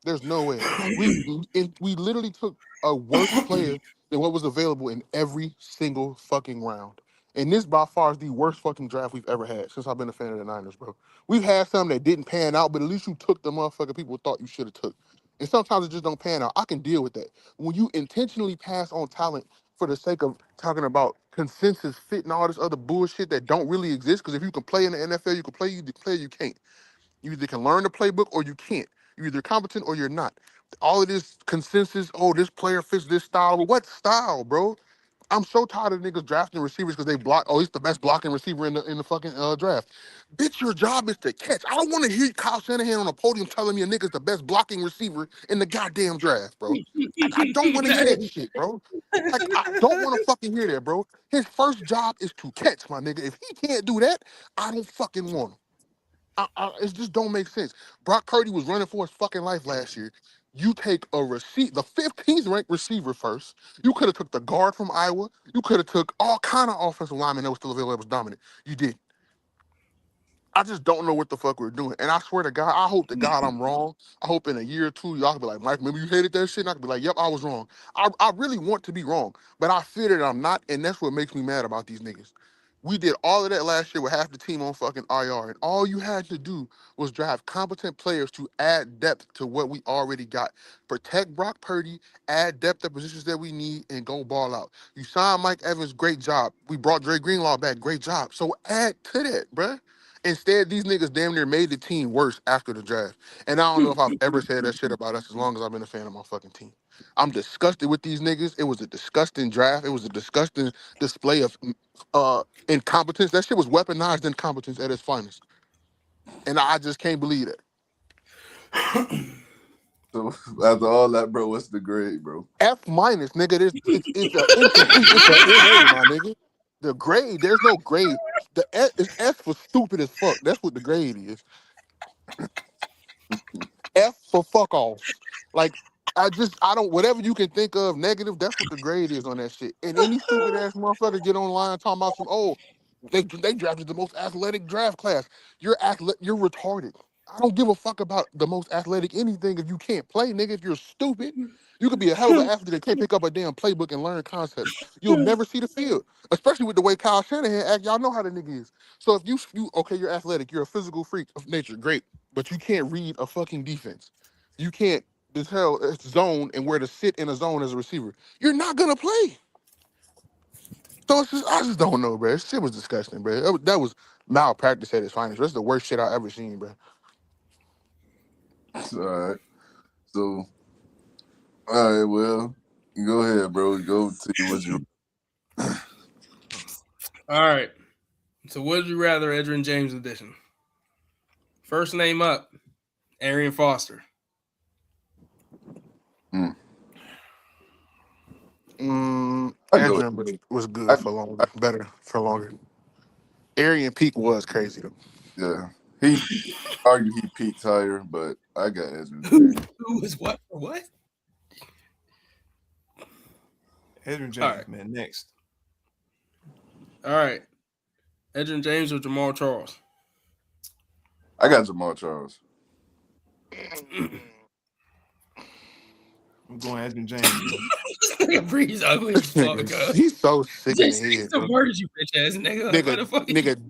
There's no way. We literally took a worse player than what was available in every single fucking round. And this by far is the worst fucking draft we've ever had since I've been a fan of the Niners, bro. We've had some that didn't pan out, but at least you took the motherfucker people thought you should have took. And sometimes it just don't pan out. I can deal with that. When you intentionally pass on talent for the sake of talking about consensus fit and all this other bullshit that don't really exist, because if you can play in the NFL, you can play, you play, you can't. You either can learn the playbook or you can't. You're either competent or you're not. All of this consensus, oh, this player fits this style. Well, what style, bro? I'm so tired of niggas drafting receivers because they block. Oh, he's the best blocking receiver in the fucking draft. Bitch, your job is to catch. I don't want to hear Kyle Shanahan on a podium telling me a nigga's the best blocking receiver in the goddamn draft, bro. I don't want to hear that shit, bro. Like, I don't want to fucking hear that, bro. His first job is to catch, my nigga. If he can't do that, I don't fucking want him. It just don't make sense. Brock Purdy was running for his fucking life last year. You take the 15th ranked receiver first. You could have took the guard from Iowa. You could have took all kind of offensive linemen that was still available that was dominant. You did. I just don't know what the fuck we're doing. And I swear to God, I hope to God I'm wrong. I hope in a year or two, y'all can be like, Mike, remember you hated that shit? And I can be like, yep, I was wrong. I really want to be wrong, but I fear that I'm not, and that's what makes me mad about these niggas. We did all of that last year with half the team on fucking IR, and all you had to do was draft competent players to add depth to what we already got. Protect Brock Purdy, add depth at positions that we need, and go ball out. You signed Mike Evans, great job. We brought Dre Greenlaw back, great job. So add to that, bruh. Instead, these niggas damn near made the team worse after the draft. And I don't know if I've ever said that shit about us as long as I've been a fan of my fucking team. I'm disgusted with these niggas. It was a disgusting draft. It was a disgusting display of incompetence. That shit was weaponized incompetence at its finest. And I just can't believe it. So after all that, bro, what's the grade, bro? F minus, nigga. It's an incomplete. It's an NA, my nigga. The grade, there's no grade. The S for stupid as fuck. That's what the grade is. F for fuck offs. Like, I don't, whatever you can think of negative, that's what the grade is on that shit. And any stupid ass motherfucker get online talking about some, oh, they drafted the most athletic draft class. You're retarded. I don't give a fuck about the most athletic anything if you can't play, nigga. If you're stupid, you could be a hell of an athlete that can't pick up a damn playbook and learn concepts. You'll never see the field, especially with the way Kyle Shanahan act. Y'all know how the nigga is. So if you okay, you're athletic, you're a physical freak of nature, great, but you can't read a fucking defense. You can't tell it's zone and where to sit in a zone as a receiver. You're not gonna play. So I just don't know, bro. This shit was disgusting, bro. That was malpractice at its finest. That's the worst shit I ever seen, bro. All right. So, all right, well, go ahead, bro. Go to what you. All right. So would you rather Edgerrin James edition? First name up, Arian Foster. Edgerrin was good for longer, better for longer. Arian Peak was crazy though. Yeah, he argued he peaked higher, but I got Edgerrin James. Who was what for what? Edgerrin James, man. Next. All right. Edgerrin James or Jamal Charles? I got Jamal Charles. I'm going Edgerrin James. Breeze ugly as fuck. He's so sick in the head. Some words, you bitch ass nigga. Nigga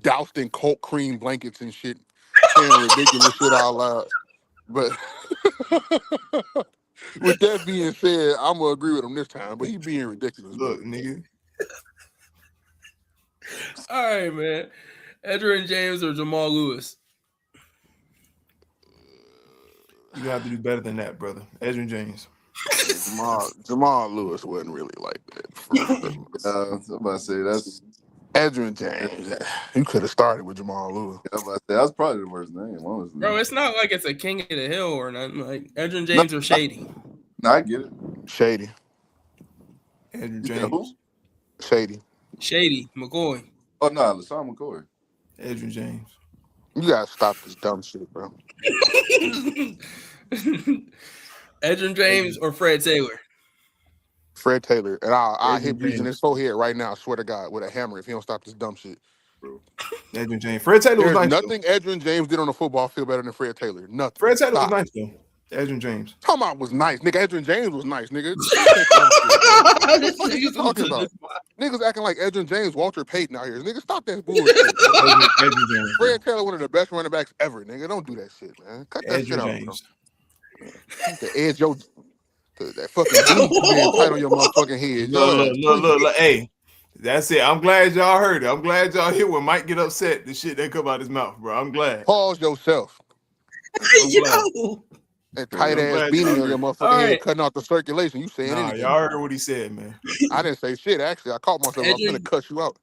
doused in cold cream blankets and shit, saying ridiculous shit out loud. But with that being said, I'm gonna agree with him this time. But he being ridiculous. Look, nigga. All right, man. Edgerrin James or Jamal Lewis? You have to do better than that, brother. Edgerrin James. Jamal Lewis wasn't really like that. I'm about to say that's Edgerrin James. You could have started with Jamal Lewis. I'm about to say that's probably the worst name, honestly. Bro, it's not like it's a king of the hill or nothing. Like Edgerrin James or Shady. No, I get it. Shady. Edgerrin James. Shady McCoy. Oh no, LaShawn McCoy. Edgerrin James. You gotta stop this dumb shit, bro. Edgerrin James or Fred Taylor? Fred Taylor. And I'll hit Breeze in his forehead right now, I swear to God, with a hammer if he don't stop this dumb shit. Bro. Edgerrin James. Fred Taylor was nice. Nothing Edgerrin James did on the football field better than Fred Taylor. Nothing. Fred Taylor was nice, though. Edgerrin James. Talking about was nice. Nigga, Edgerrin James was nice, nigga. What the fuck are you talking about? Niggas acting like Edgerrin James, Walter Payton out here. Nigga, stop that bullshit. Edgerrin James. Fred Taylor, one of the best running backs ever, nigga. Don't do that shit, man. Cut that shit out, bro. The edge, that fucking booty being tight on your motherfucking head. Look. Hey, that's it. I'm glad y'all heard it. I'm glad y'all hear when Mike get upset, the shit that come out his mouth, bro. I'm glad. Pause yourself. That tight ass beanie on your motherfucking head cutting off the circulation. You saying anything? Y'all heard what he said, man. I didn't say shit, actually. I caught myself. I was gonna cut you out.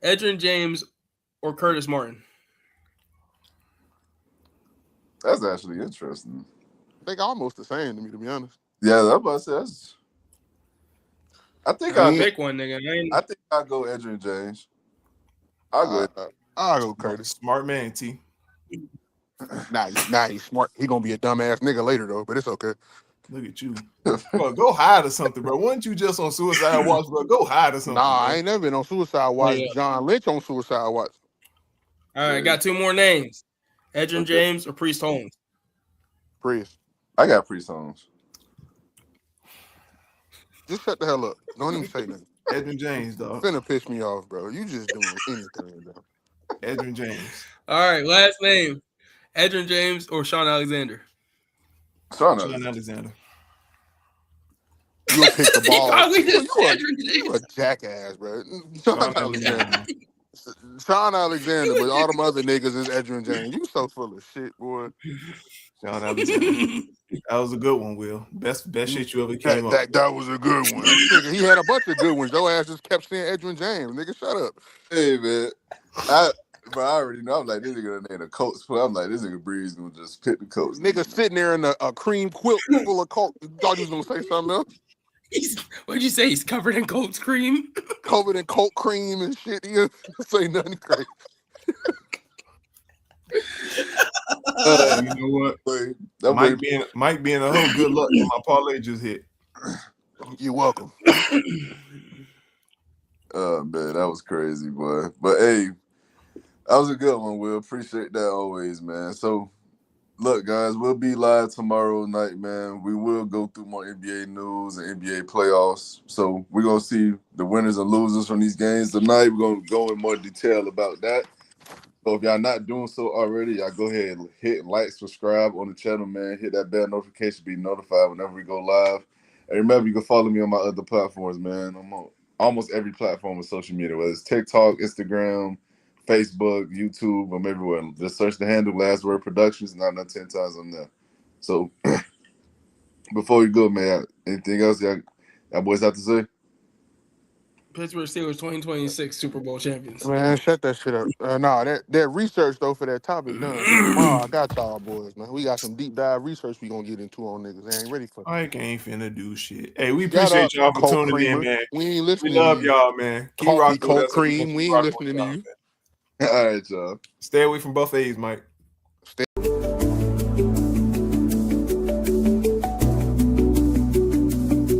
Edgerrin James or Curtis Martin? That's actually interesting. They almost the same to me, to be honest. Yeah, I'm about to say that's. I think I'll pick one, nigga. I think I'll go Edgerrin James. I'll go Curtis. Smart man, T. Nah, he's smart. He gonna be a dumbass nigga later though, but it's okay. Look at you. Bro, go hide or something, bro. Wasn't you just on Suicide Watch, bro? Go hide or something. Nah, bro. I ain't never been on Suicide Watch. Yeah. John Lynch on Suicide Watch. All right, got two more names. Edgerrin James or Priest Holmes? Priest. I got Priest Holmes. Just shut the hell up. Don't even say nothing. Edgerrin James, dog. Finna piss me off, bro. You just doing anything, bro. Edgerrin James. All right, last name. Edgerrin James or Sean Alexander? Sean Alexander. You'll pick the ball. You a jackass, bro. Sean Alexander. Sean Alexander, but all them other niggas is Edgerrin James. You so full of shit, boy. Sean Alexander. That was a good one, Will. Best shit you ever came up. That was a good one. Nigga, he had a bunch of good ones. Your ass just kept saying Edgerrin James. Nigga, shut up. Hey, man. I already know. I'm like, this nigga gonna name a Colts player. I'm like, this nigga Breeze gonna just pick the Colts. Nigga sitting there in a cream quilt full of Colts. Thought you was gonna say something else. What'd you say? He's covered in Colts cream? Covered in Colt cream and shit. He didn't say nothing crazy. You know what? Mike being a whole good luck. My parlay just hit. You're welcome. Oh man, that was crazy, boy. But hey, that was a good one, Will. Appreciate that always, man. So look, guys, we'll be live tomorrow night, man. We will go through more NBA news and NBA playoffs. So we're gonna see the winners and losers from these games tonight. We're gonna go in more detail about that. So if y'all not doing so already, y'all go ahead and hit like, subscribe on the channel, man. Hit that bell notification, be notified whenever we go live. And remember, you can follow me on my other platforms, man. I'm on almost every platform of social media, whether it's TikTok, Instagram, Facebook, YouTube, I'm everywhere. Just search the handle LastWord Productions, 9 out of 10 times I'm there. So before we go, man, anything else y'all boys have to say? Pittsburgh Steelers 2026 Super Bowl champions. Man, shut that shit up. Nah, that research though for that topic done. So tomorrow I got y'all boys, man. We got some deep dive research we gonna get into on niggas. They ain't ready for that. Mike ain't finna do shit. Hey, we Shut appreciate up, y'all for Coke tuning in, Creamer. man. We ain't We listening to love you. y'all, man. Keep Coffee rocking with Coke us. And we gonna Cream. keep We ain't rocking with listening to y'all, you. man. All right, y'all. Stay away from buffets, Mike.